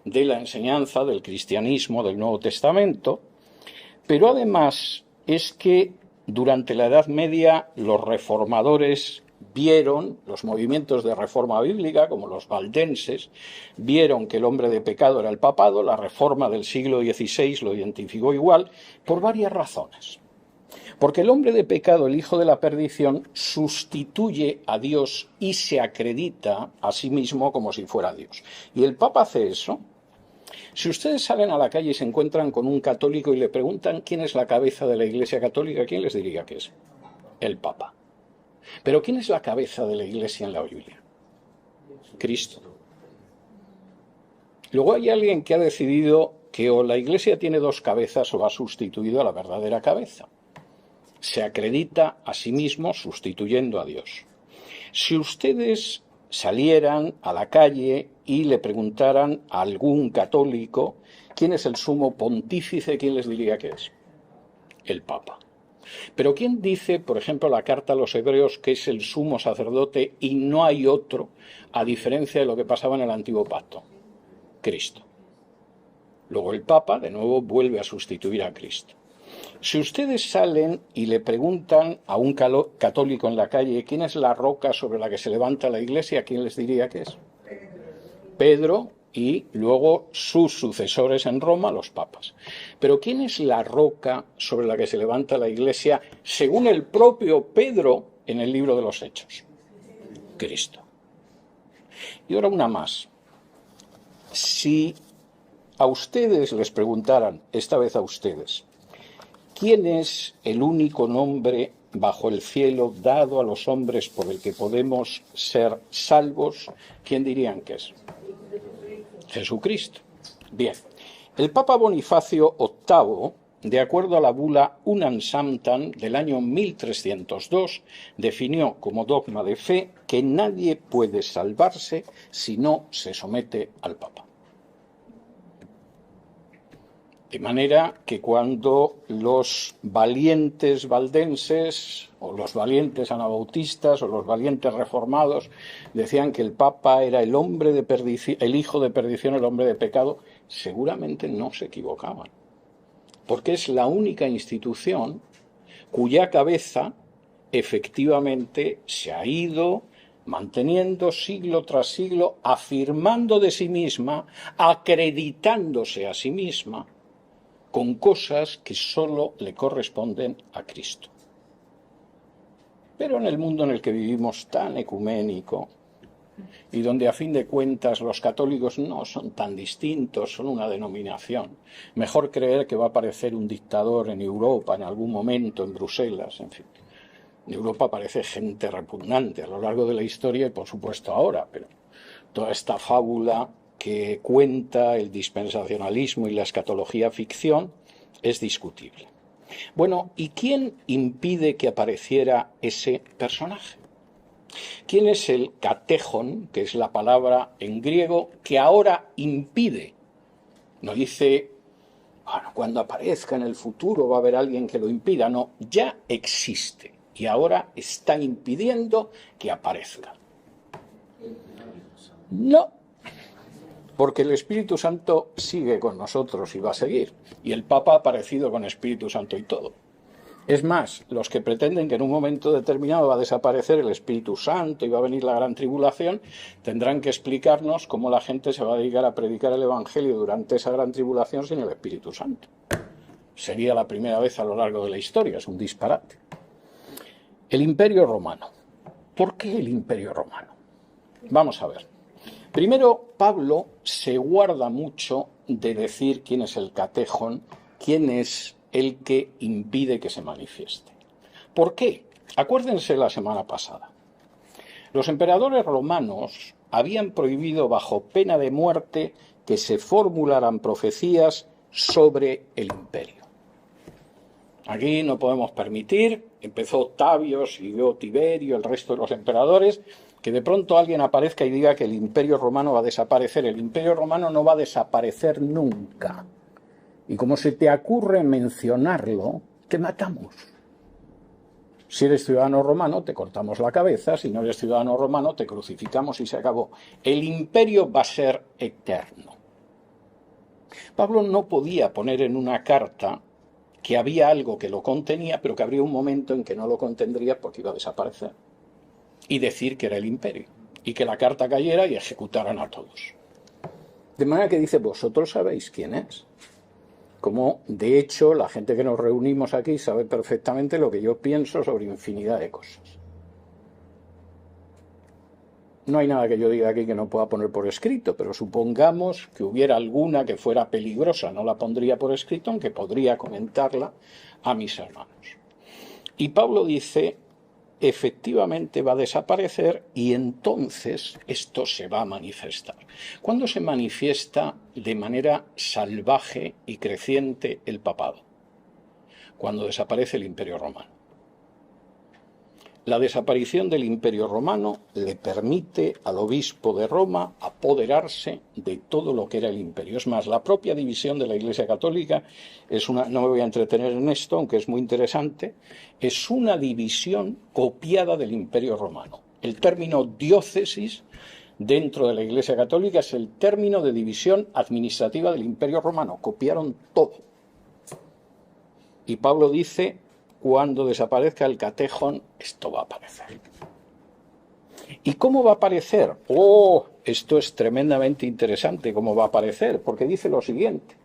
de la enseñanza del cristianismo del Nuevo Testamento, pero además es que durante la Edad Media los reformadores vieron, los movimientos de reforma bíblica, como los valdenses, vieron que el hombre de pecado era el papado. La reforma del siglo XVI lo identificó igual, por varias razones. Porque el hombre de pecado, el hijo de la perdición, sustituye a Dios y se acredita a sí mismo como si fuera Dios. Y el Papa hace eso. Si ustedes salen a la calle y se encuentran con un católico y le preguntan quién es la cabeza de la Iglesia Católica, ¿quién les diría que es? El Papa. Pero ¿quién es la cabeza de la Iglesia en la Biblia? Cristo. Luego hay alguien que ha decidido que o la Iglesia tiene dos cabezas o ha sustituido a la verdadera cabeza. Se acredita a sí mismo sustituyendo a Dios. Si ustedes salieran a la calle y le preguntaran a algún católico quién es el sumo pontífice, ¿quién les diría que es? El Papa. Pero ¿quién dice, por ejemplo, la carta a los hebreos que es el sumo sacerdote y no hay otro, a diferencia de lo que pasaba en el antiguo pacto? Cristo. Luego el Papa, de nuevo, vuelve a sustituir a Cristo. Si ustedes salen y le preguntan a un católico en la calle quién es la roca sobre la que se levanta la Iglesia, ¿quién les diría que es? Pedro y luego sus sucesores en Roma, los papas. Pero ¿quién es la roca sobre la que se levanta la Iglesia según el propio Pedro en el libro de los Hechos? Cristo. Y ahora una más. Si a ustedes les preguntaran, esta vez a ustedes, ¿quién es el único nombre bajo el cielo dado a los hombres por el que podemos ser salvos? ¿Quién dirían que es? Jesucristo. Bien. El Papa Bonifacio VIII, de acuerdo a la bula Unam Sanctam del año 1302, definió como dogma de fe que nadie puede salvarse si no se somete al Papa. De manera que cuando los valientes valdenses o los valientes anabautistas o los valientes reformados decían que el Papa era el hombre de perdición, el hijo de perdición, el hombre de pecado, seguramente no se equivocaban. Porque es la única institución cuya cabeza efectivamente se ha ido manteniendo siglo tras siglo, afirmando de sí misma, acreditándose a sí misma, con cosas que solo le corresponden a Cristo. Pero en el mundo en el que vivimos tan ecuménico y donde a fin de cuentas los católicos no son tan distintos, son una denominación, mejor creer que va a aparecer un dictador en Europa en algún momento, en Bruselas, en fin. En Europa aparece gente repugnante a lo largo de la historia y por supuesto ahora, pero toda esta fábula que cuenta el dispensacionalismo y la escatología ficción es discutible. Bueno, ¿y quién impide que apareciera ese personaje? ¿Quién es el katéjon, que es la palabra en griego, que ahora impide? No dice, bueno, cuando aparezca en el futuro va a haber alguien que lo impida. No, ya existe y ahora está impidiendo que aparezca. No. Porque el Espíritu Santo sigue con nosotros y va a seguir. Y el Papa ha aparecido con Espíritu Santo y todo. Es más, los que pretenden que en un momento determinado va a desaparecer el Espíritu Santo y va a venir la gran tribulación, tendrán que explicarnos cómo la gente se va a dedicar a predicar el Evangelio durante esa gran tribulación sin el Espíritu Santo. Sería la primera vez a lo largo de la historia, es un disparate. El Imperio Romano. ¿Por qué el Imperio Romano? Vamos a ver. Primero, Pablo se guarda mucho de decir quién es el katéjon, quién es el que impide que se manifieste. ¿Por qué? Acuérdense la semana pasada. Los emperadores romanos habían prohibido bajo pena de muerte que se formularan profecías sobre el imperio. Aquí no podemos permitir, empezó Octavio, siguió Tiberio, el resto de los emperadores, que de pronto alguien aparezca y diga que el imperio romano va a desaparecer. El imperio romano no va a desaparecer nunca. Y como se te ocurre mencionarlo, te matamos. Si eres ciudadano romano, te cortamos la cabeza. Si no eres ciudadano romano, te crucificamos y se acabó. El imperio va a ser eterno. Pablo no podía poner en una carta que había algo que lo contenía, pero que habría un momento en que no lo contendría porque iba a desaparecer. Y decir que era el imperio. Y que la carta cayera y ejecutaran a todos. De manera que dice, vosotros sabéis quién es. Como, de hecho, la gente que nos reunimos aquí sabe perfectamente lo que yo pienso sobre infinidad de cosas. No hay nada que yo diga aquí que no pueda poner por escrito, pero supongamos que hubiera alguna que fuera peligrosa, no la pondría por escrito, aunque podría comentarla a mis hermanos. Y Pablo dice, efectivamente va a desaparecer y entonces esto se va a manifestar. ¿Cuándo se manifiesta de manera salvaje y creciente el papado? Cuando desaparece el Imperio Romano. La desaparición del Imperio Romano le permite al obispo de Roma apoderarse de todo lo que era el imperio. Es más, la propia división de la Iglesia Católica es una, no me voy a entretener en esto, aunque es muy interesante, es una división copiada del Imperio Romano. El término diócesis dentro de la Iglesia Católica es el término de división administrativa del Imperio Romano. Copiaron todo. Y Pablo dice, cuando desaparezca el catejón, esto va a aparecer. ¿Y cómo va a aparecer? ¡Oh! Esto es tremendamente interesante, cómo va a aparecer, porque dice lo siguiente.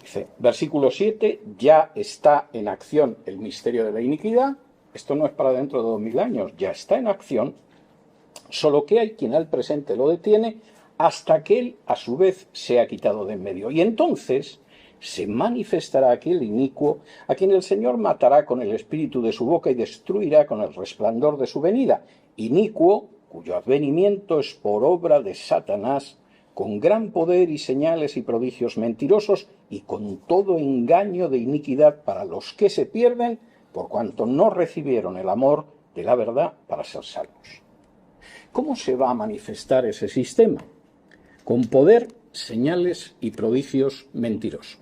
Dice, versículo 7, ya está en acción el misterio de la iniquidad. Esto no es para dentro de 2000 años, ya está en acción. Solo que hay quien al presente lo detiene hasta que él, a su vez, sea quitado de en medio. Y entonces se manifestará aquel inicuo, a quien el Señor matará con el espíritu de su boca y destruirá con el resplandor de su venida. Inicuo, cuyo advenimiento es por obra de Satanás, con gran poder y señales y prodigios mentirosos, y con todo engaño de iniquidad para los que se pierden, por cuanto no recibieron el amor de la verdad para ser salvos. ¿Cómo se va a manifestar ese sistema? Con poder, señales y prodigios mentirosos.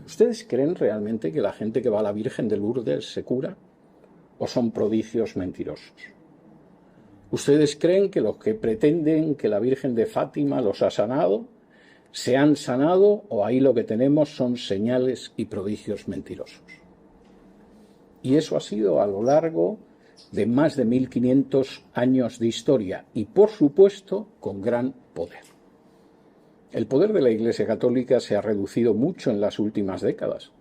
¿Ustedes creen realmente que la gente que va a la Virgen de Lourdes se cura? ¿O son prodigios mentirosos? ¿Ustedes creen que los que pretenden que la Virgen de Fátima los ha sanado, se han sanado, o ahí lo que tenemos son señales y prodigios mentirosos? Y eso ha sido a lo largo de más de 1500 años de historia y, por supuesto, con gran poder. El poder de la Iglesia Católica se ha reducido mucho en las últimas décadas,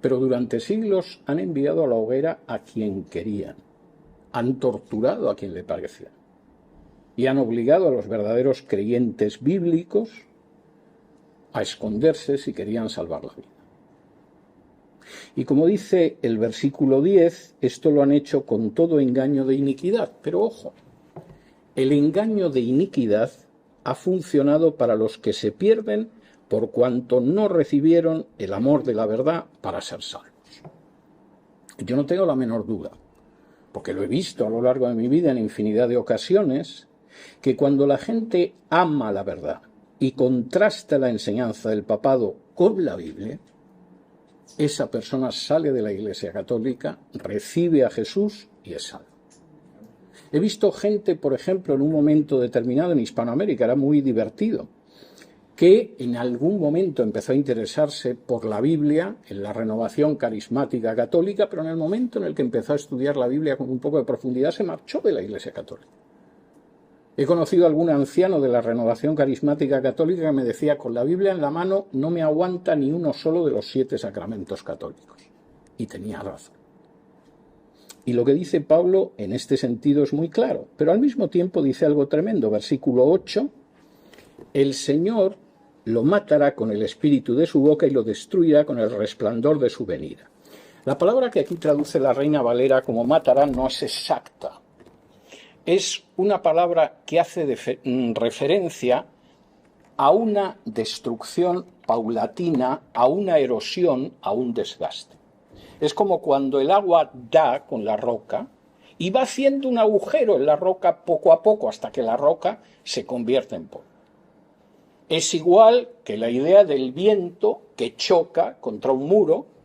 pero durante siglos han enviado a la hoguera a quien querían, han torturado a quien le parecía y han obligado a los verdaderos creyentes bíblicos a esconderse si querían salvar la vida. Y como dice el versículo 10, esto lo han hecho con todo engaño de iniquidad. Pero ojo, el engaño de iniquidad ha funcionado para los que se pierden por cuanto no recibieron el amor de la verdad para ser salvos. Yo no tengo la menor duda, porque lo he visto a lo largo de mi vida en infinidad de ocasiones, que cuando la gente ama la verdad y contrasta la enseñanza del papado con la Biblia, esa persona sale de la Iglesia Católica, recibe a Jesús y es salvo. He visto gente, por ejemplo, en un momento determinado en Hispanoamérica, era muy divertido, que en algún momento empezó a interesarse por la Biblia, en la renovación carismática católica, pero en el momento en el que empezó a estudiar la Biblia con un poco de profundidad, se marchó de la Iglesia Católica. He conocido a algún anciano de la renovación carismática católica que me decía, con la Biblia en la mano no me aguanta ni uno solo de los 7 sacramentos católicos. Y tenía razón. Y lo que dice Pablo en este sentido es muy claro, pero al mismo tiempo dice algo tremendo. Versículo 8, el Señor lo matará con el espíritu de su boca y lo destruirá con el resplandor de su venida. La palabra que aquí traduce la Reina Valera como matarán no es exacta. Es una palabra que hace referencia a una destrucción paulatina, a una erosión, a un desgaste. Es como cuando el agua da con la roca y va haciendo un agujero en la roca poco a poco hasta que la roca se convierte en polvo. Es igual que la idea del viento que choca contra un muro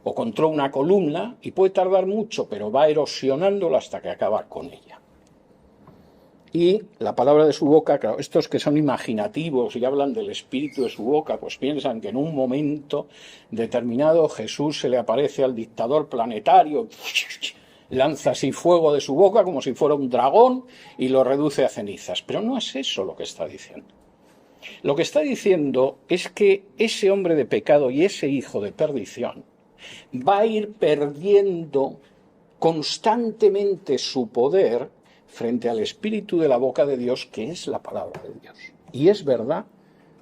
o contra una columna y puede tardar mucho, pero va erosionándola hasta que acaba con ella. Y la palabra de su boca, claro, estos que son imaginativos y hablan del espíritu de su boca, pues piensan que en un momento determinado Jesús se le aparece al dictador planetario, lanza así fuego de su boca como si fuera un dragón y lo reduce a cenizas. Pero no es eso lo que está diciendo. Lo que está diciendo es que ese hombre de pecado y ese hijo de perdición va a ir perdiendo constantemente su poder frente al espíritu de la boca de Dios, que es la palabra de Dios. Y es verdad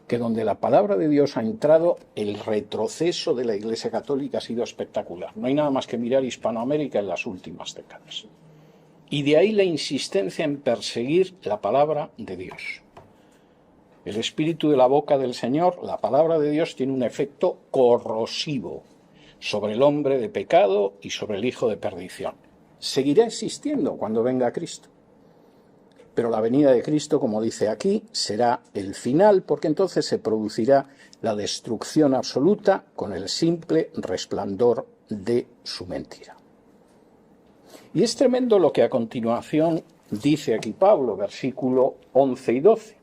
que donde la palabra de Dios ha entrado, el retroceso de la Iglesia Católica ha sido espectacular. No hay nada más que mirar Hispanoamérica en las últimas décadas. Y de ahí la insistencia en perseguir la palabra de Dios. El espíritu de la boca del Señor, la palabra de Dios, tiene un efecto corrosivo sobre el hombre de pecado y sobre el hijo de perdición. Seguirá existiendo cuando venga Cristo. Pero la venida de Cristo, como dice aquí, será el final, porque entonces se producirá la destrucción absoluta con el simple resplandor de su mentira. Y es tremendo lo que a continuación dice aquí Pablo, versículo 11 y 12.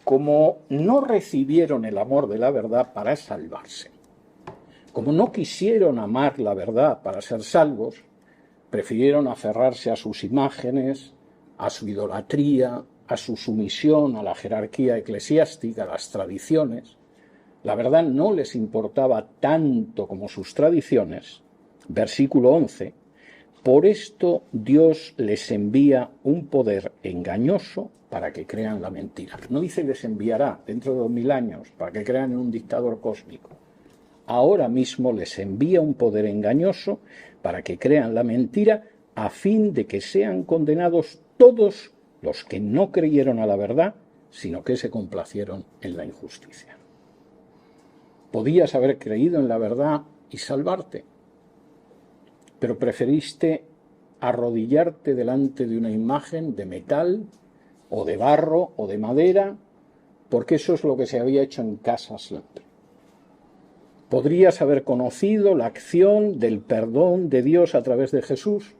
Como no recibieron el amor de la verdad para salvarse, como no quisieron amar la verdad para ser salvos, prefirieron aferrarse a sus imágenes, a su idolatría, a su sumisión a la jerarquía eclesiástica, a las tradiciones. La verdad no les importaba tanto como sus tradiciones. Versículo 11. Por esto Dios les envía un poder engañoso para que crean la mentira. No dice les enviará dentro de 2000 años para que crean en un dictador cósmico. Ahora mismo les envía un poder engañoso para que crean la mentira, a fin de que sean condenados todos los que no creyeron a la verdad, sino que se complacieron en la injusticia. Podías haber creído en la verdad y salvarte, pero preferiste arrodillarte delante de una imagen de metal o de barro o de madera, porque eso es lo que se había hecho en casa siempre. Podrías haber conocido la acción del perdón de Dios a través de Jesús,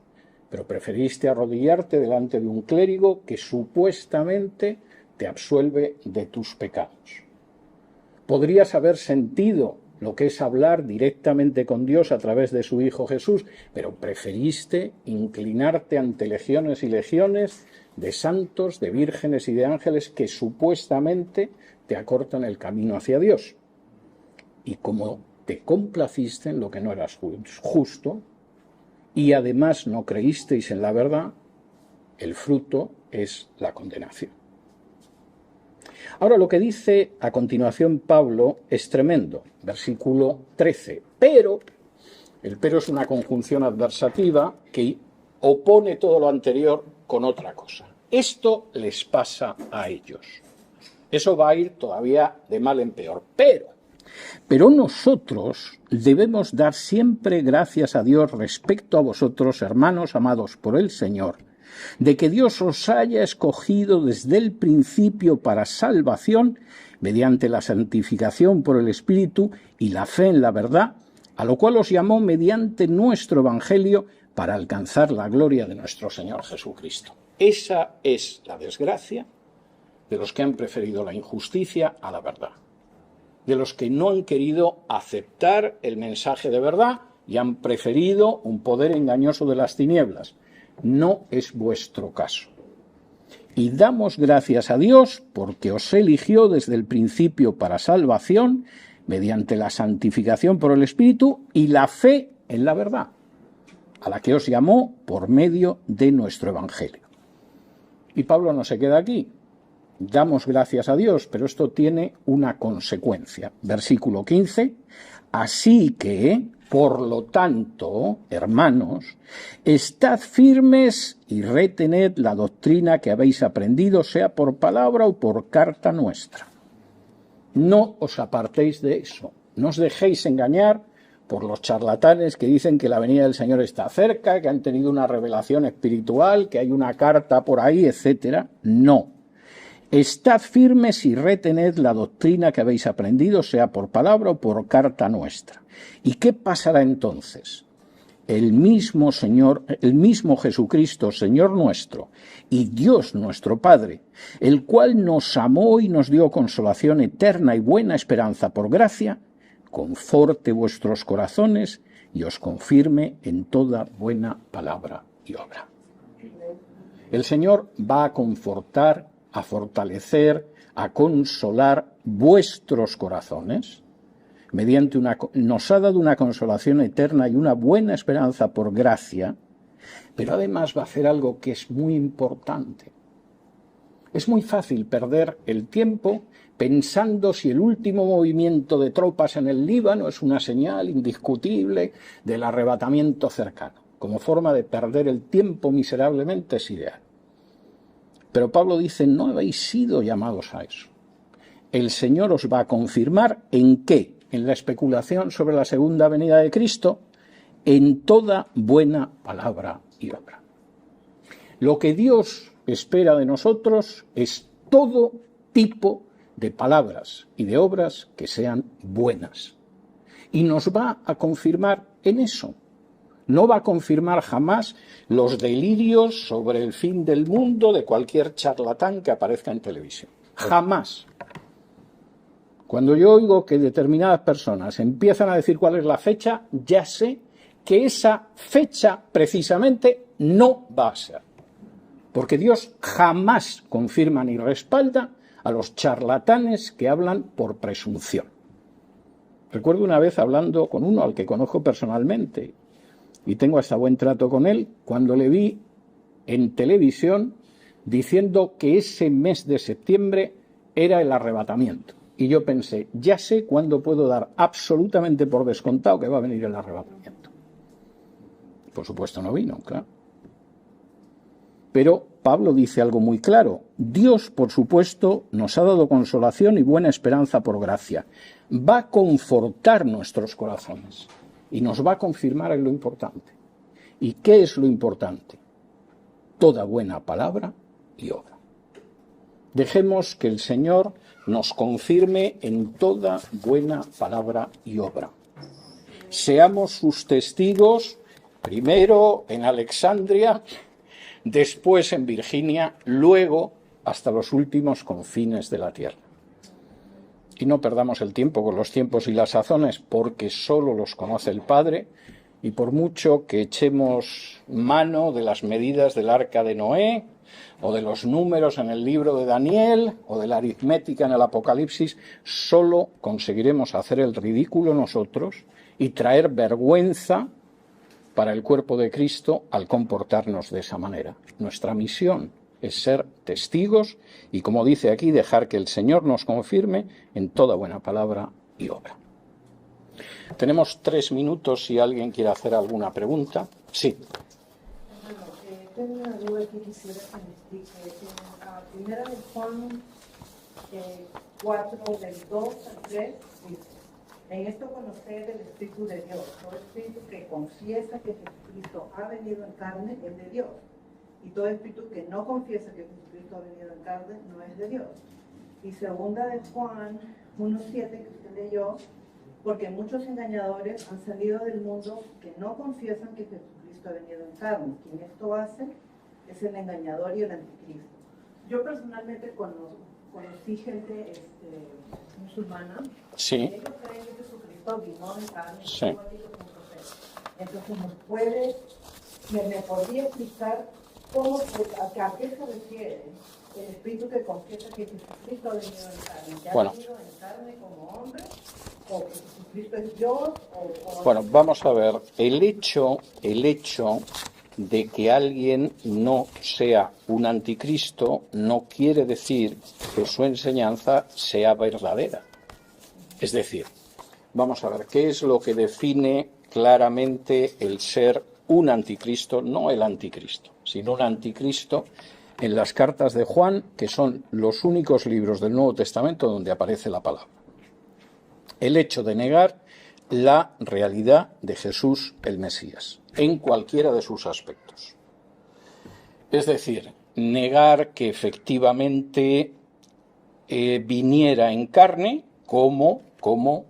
pero preferiste arrodillarte delante de un clérigo que supuestamente te absuelve de tus pecados. Podrías haber sentido lo que es hablar directamente con Dios a través de su Hijo Jesús, pero preferiste inclinarte ante legiones y legiones de santos, de vírgenes y de ángeles que supuestamente te acortan el camino hacia Dios. Y como te complaciste en lo que no eras justo, y además no creísteis en la verdad, el fruto es la condenación. Ahora lo que dice a continuación Pablo es tremendo, versículo 13. Pero, el pero es una conjunción adversativa que opone todo lo anterior con otra cosa. Esto les pasa a ellos. Eso va a ir todavía de mal en peor. Pero nosotros debemos dar siempre gracias a Dios respecto a vosotros, hermanos amados por el Señor, de que Dios os haya escogido desde el principio para salvación, mediante la santificación por el Espíritu y la fe en la verdad, a lo cual os llamó mediante nuestro Evangelio para alcanzar la gloria de nuestro Señor Jesucristo. Esa es la desgracia de los que han preferido la injusticia a la verdad, de los que no han querido aceptar el mensaje de verdad y han preferido un poder engañoso de las tinieblas. No es vuestro caso. Y damos gracias a Dios porque os eligió desde el principio para salvación, mediante la santificación por el Espíritu y la fe en la verdad, a la que os llamó por medio de nuestro Evangelio. Y Pablo no se queda aquí. Damos gracias a Dios, pero esto tiene una consecuencia. Versículo 15. Así que Por lo tanto, hermanos, estad firmes y retened la doctrina que habéis aprendido, sea por palabra o por carta nuestra. No os apartéis de eso, no os dejéis engañar por los charlatanes que dicen que la venida del Señor está cerca, que han tenido una revelación espiritual, que hay una carta por ahí, etcétera. No. Estad firmes y retened la doctrina que habéis aprendido, sea por palabra o por carta nuestra. ¿Y qué pasará entonces? El mismo Jesucristo, Señor nuestro, y Dios nuestro Padre, el cual nos amó y nos dio consolación eterna y buena esperanza por gracia, conforte vuestros corazones y os confirme en toda buena palabra y obra. El Señor va a confortar, a fortalecer, a consolar vuestros corazones, nos ha dado una consolación eterna y una buena esperanza por gracia, pero además va a hacer algo que es muy importante. Es muy fácil perder el tiempo pensando si el último movimiento de tropas en el Líbano es una señal indiscutible del arrebatamiento cercano. Como forma de perder el tiempo miserablemente es ideal. Pero Pablo dice, no habéis sido llamados a eso. El Señor os va a confirmar ¿en qué? En la especulación sobre la segunda venida de Cristo, en toda buena palabra y obra. Lo que Dios espera de nosotros es todo tipo de palabras y de obras que sean buenas. Y nos va a confirmar en eso. No va a confirmar jamás los delirios sobre el fin del mundo de cualquier charlatán que aparezca en televisión. Jamás. Cuando yo oigo que determinadas personas empiezan a decir cuál es la fecha, ya sé que esa fecha precisamente no va a ser. Porque Dios jamás confirma ni respalda a los charlatanes que hablan por presunción. Recuerdo una vez hablando con uno al que conozco personalmente y tengo hasta buen trato con él, cuando le vi en televisión diciendo que ese mes de septiembre era el arrebatamiento. Y yo pensé, ya sé cuándo puedo dar absolutamente por descontado que va a venir el arrebatamiento. Por supuesto no vino, claro. Pero Pablo dice algo muy claro. Dios, por supuesto, nos ha dado consolación y buena esperanza por gracia. Va a confortar nuestros corazones y nos va a confirmar en lo importante. ¿Y qué es lo importante? Toda buena palabra y obra. Dejemos que el Señor nos confirme en toda buena palabra y obra. Seamos sus testigos, primero en Alexandria, después en Virginia, luego hasta los últimos confines de la tierra. Y no perdamos el tiempo con los tiempos y las sazones, porque solo los conoce el Padre, y por mucho que echemos mano de las medidas del arca de Noé, o de los números en el libro de Daniel, o de la aritmética en el Apocalipsis, solo conseguiremos hacer el ridículo nosotros y traer vergüenza para el cuerpo de Cristo al comportarnos de esa manera. Nuestra misión es ser testigos y, como dice aquí, dejar que el Señor nos confirme en toda buena palabra y obra. Tenemos 3 minutos si alguien quiere hacer alguna pregunta. Sí. Tengo una duda que quisiera que me explique. En primera de Juan 4, del 2 al 3, dice: en esto conocer el Espíritu de Dios. Todo espíritu que confiesa que Jesucristo ha venido en carne es de Dios. Y todo espíritu que no confiesa que Jesucristo ha venido en carne no es de Dios. Y segunda de Juan 1:7, que usted leyó: porque muchos engañadores han salido del mundo que no confiesan que Jesucristo ha venido en carne. Quien esto hace es el engañador y el anticristo. Yo personalmente conocí gente musulmana. Sí. Ellos creen que Jesucristo vino en carne. Sí. Entonces, ¿me podría explicar a qué se refiere el espíritu que confiesa que Jesucristo ha venido en carne? ¿Que ha venido en carne como hombre? ¿O que Jesucristo es Dios? Bueno, vamos a ver. El hecho de que alguien no sea un anticristo no quiere decir que su enseñanza sea verdadera. Es decir, vamos a ver, ¿qué es lo que define claramente el ser un anticristo, no el anticristo, sino un anticristo en las cartas de Juan, que son los únicos libros del Nuevo Testamento donde aparece la palabra. El hecho de negar la realidad de Jesús el Mesías, en cualquiera de sus aspectos. Es decir, negar que efectivamente viniera en carne, como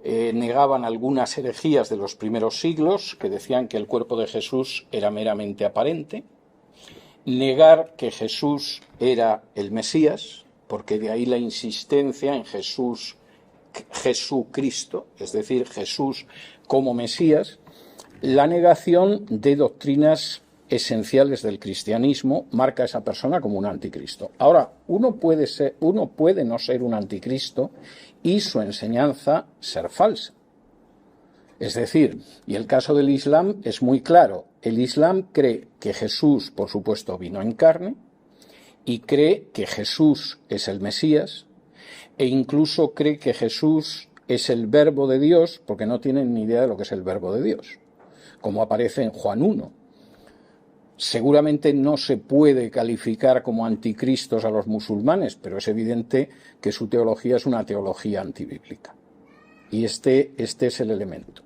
negaban algunas herejías de los primeros siglos, que decían que el cuerpo de Jesús era meramente aparente. Negar que Jesús era el Mesías, porque de ahí la insistencia en Jesucristo, es decir, Jesús como Mesías. La negación de doctrinas esenciales del cristianismo marca a esa persona como un anticristo. Ahora, uno puede no ser un anticristo y su enseñanza ser falsa. Es decir, y el caso del Islam es muy claro. El Islam cree que Jesús, por supuesto, vino en carne y cree que Jesús es el Mesías e incluso cree que Jesús es el Verbo de Dios, porque no tienen ni idea de lo que es el Verbo de Dios, como aparece en Juan 1. Seguramente no se puede calificar como anticristos a los musulmanes, pero es evidente que su teología es una teología antibíblica. Y este es el elemento.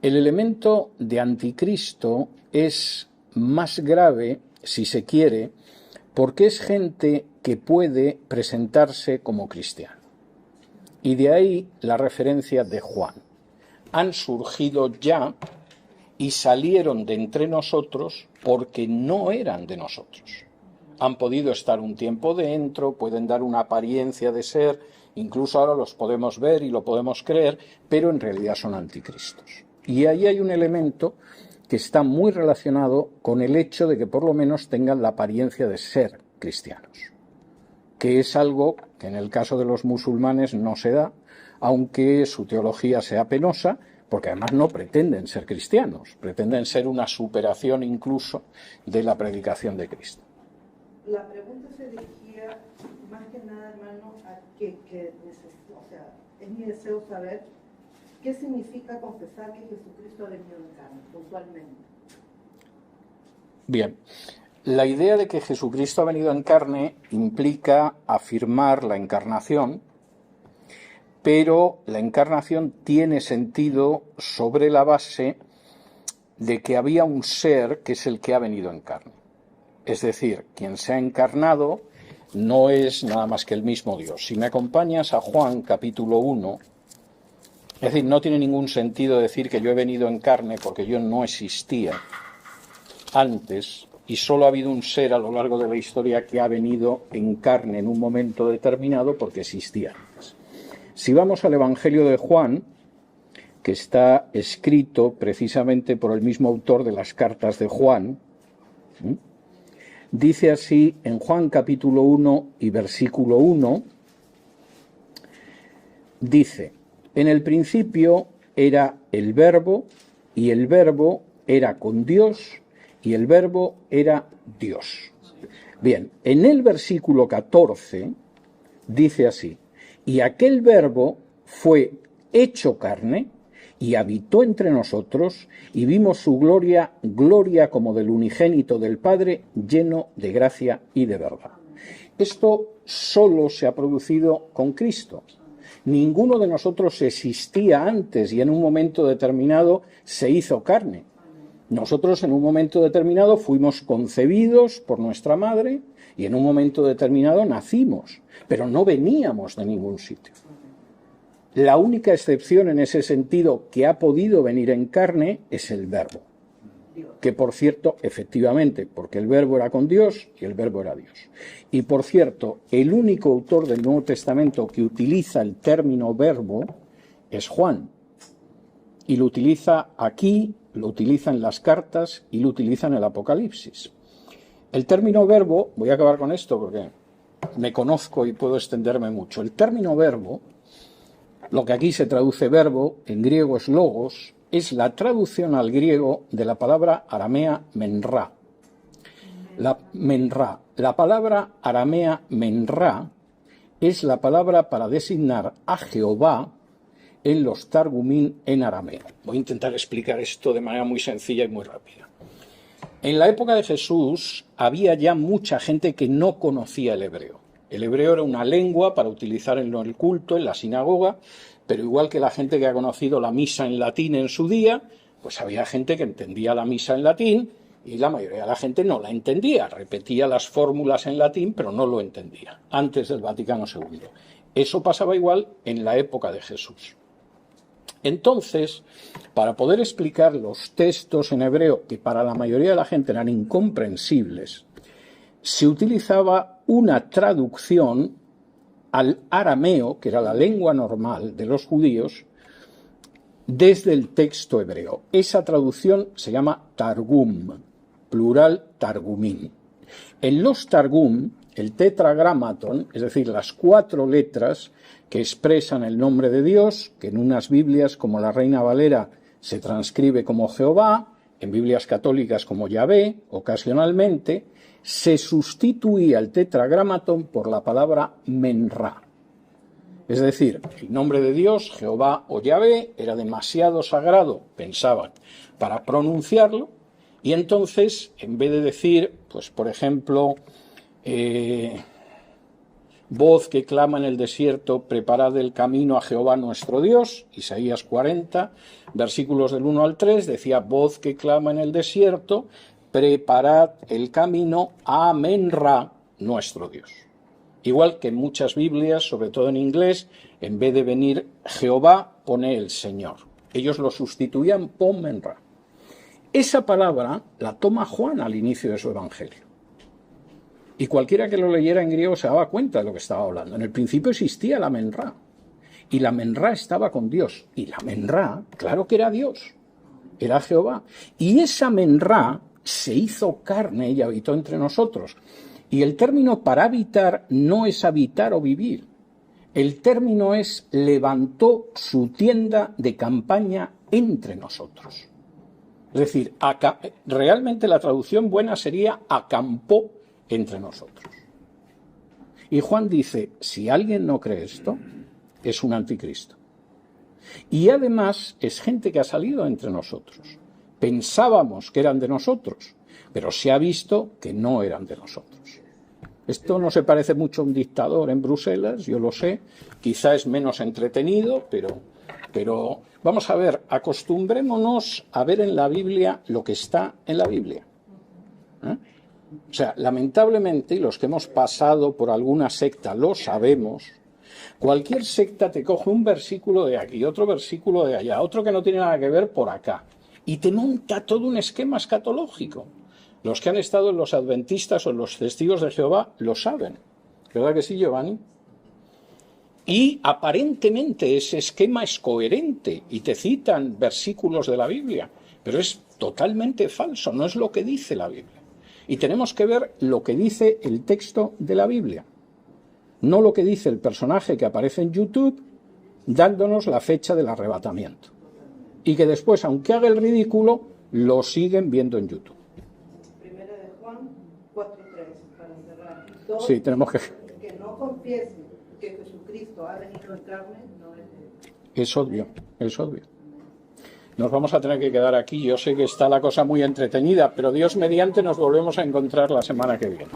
El elemento de anticristo es más grave, si se quiere, porque es gente que puede presentarse como cristiano. Y de ahí la referencia de Juan. Han surgido ya y salieron de entre nosotros porque no eran de nosotros. Han podido estar un tiempo dentro, pueden dar una apariencia de ser, incluso ahora los podemos ver y lo podemos creer, pero en realidad son anticristos. Y ahí hay un elemento que está muy relacionado con el hecho de que por lo menos tengan la apariencia de ser cristianos, que es algo que en el caso de los musulmanes no se da, aunque su teología sea penosa, porque además no pretenden ser cristianos, pretenden ser una superación incluso de la predicación de Cristo. La pregunta se dirigía más que nada, hermano, a es mi deseo saber qué significa confesar que Jesucristo ha venido en carne, puntualmente. Bien, la idea de que Jesucristo ha venido en carne implica afirmar la encarnación, pero la encarnación tiene sentido sobre la base de que había un ser que es el que ha venido en carne. Es decir, quien se ha encarnado no es nada más que el mismo Dios. Si me acompañas a Juan capítulo 1, es decir, no tiene ningún sentido decir que yo he venido en carne porque yo no existía antes y solo ha habido un ser a lo largo de la historia que ha venido en carne en un momento determinado porque existía antes. Si vamos al Evangelio de Juan, que está escrito precisamente por el mismo autor de las cartas de Juan, dice así en Juan capítulo 1 y versículo 1, dice: en el principio era el Verbo, y el Verbo era con Dios, y el Verbo era Dios. Bien, en el versículo 14 dice así: y aquel Verbo fue hecho carne y habitó entre nosotros, y vimos su gloria, gloria como del unigénito del Padre, lleno de gracia y de verdad. Esto solo se ha producido con Cristo. Ninguno de nosotros existía antes y en un momento determinado se hizo carne. Nosotros en un momento determinado fuimos concebidos por nuestra madre y en un momento determinado nacimos, pero no veníamos de ningún sitio. La única excepción en ese sentido que ha podido venir en carne es el Verbo, que por cierto, efectivamente, porque el Verbo era con Dios y el Verbo era Dios. Y por cierto, el único autor del Nuevo Testamento que utiliza el término Verbo es Juan. Y lo utiliza aquí, lo utiliza en las cartas y lo utiliza en el Apocalipsis. El término Verbo, voy a acabar con esto porque me conozco y puedo extenderme mucho. El término Verbo, lo que aquí se traduce verbo, en griego es logos, es la traducción al griego de la palabra aramea menra. La palabra aramea menra es la palabra para designar a Jehová en los Targumín en arameo. Voy a intentar explicar esto de manera muy sencilla y muy rápida. En la época de Jesús había ya mucha gente que no conocía el hebreo. El hebreo era una lengua para utilizar en el culto, en la sinagoga, pero igual que la gente que ha conocido la misa en latín en su día, pues había gente que entendía la misa en latín y la mayoría de la gente no la entendía, repetía las fórmulas en latín, pero no lo entendía, antes del Vaticano II. Eso pasaba igual en la época de Jesús. Entonces, para poder explicar los textos en hebreo, que para la mayoría de la gente eran incomprensibles, se utilizaba una traducción al arameo, que era la lengua normal de los judíos, desde el texto hebreo. Esa traducción se llama Targum, plural Targumín. En los Targum, el tetragramaton, es decir, las 4 letras que expresan el nombre de Dios, que en unas Biblias como la Reina Valera se transcribe como Jehová, en Biblias católicas como Yahvé, ocasionalmente, se sustituía el tetragramaton por la palabra Menra. Es decir, el nombre de Dios, Jehová o Yahvé, era demasiado sagrado, pensaban, para pronunciarlo, y entonces, en vez de decir, pues por ejemplo, voz que clama en el desierto, preparad el camino a Jehová nuestro Dios, Isaías 40, versículos del 1 al 3, decía, voz que clama en el desierto, preparad el camino a Menra nuestro Dios. Igual que en muchas Biblias, sobre todo en inglés, en vez de venir Jehová, pone el Señor. Ellos lo sustituían por Menra. Esa palabra la toma Juan al inicio de su Evangelio. Y cualquiera que lo leyera en griego se daba cuenta de lo que estaba hablando. En el principio existía la Menra. Y la Menra estaba con Dios. Y la Menra, claro que era Dios. Era Jehová. Y esa Menra se hizo carne y habitó entre nosotros. Y el término para habitar no es habitar o vivir. El término es levantó su tienda de campaña entre nosotros. Es decir, realmente la traducción buena sería acampó entre nosotros. Y Juan dice, si alguien no cree esto, es un anticristo. Y además es gente que ha salido entre nosotros. Pensábamos que eran de nosotros, pero se ha visto que no eran de nosotros. Esto no se parece mucho a un dictador en Bruselas, yo lo sé, quizá es menos entretenido, pero vamos a ver, acostumbrémonos a ver en la Biblia lo que está en la Biblia. O sea, lamentablemente, y los que hemos pasado por alguna secta lo sabemos, cualquier secta te coge un versículo de aquí, otro versículo de allá, otro que no tiene nada que ver por acá, y te monta todo un esquema escatológico. Los que han estado en los adventistas o en los testigos de Jehová lo saben. ¿Verdad que sí, Giovanni? Y aparentemente ese esquema es coherente y te citan versículos de la Biblia, pero es totalmente falso, no es lo que dice la Biblia. Y tenemos que ver lo que dice el texto de la Biblia, no lo que dice el personaje que aparece en YouTube dándonos la fecha del arrebatamiento. Y que después, aunque haga el ridículo, lo siguen viendo en YouTube. Primera de Juan 4:3, para cerrar. Todos Sí, tenemos que no confiesen que Jesucristo ha venido en carne, no es de Dios. Es obvio, es obvio. Nos vamos a tener que quedar aquí. Yo sé que está la cosa muy entretenida, pero Dios mediante nos volvemos a encontrar la semana que viene.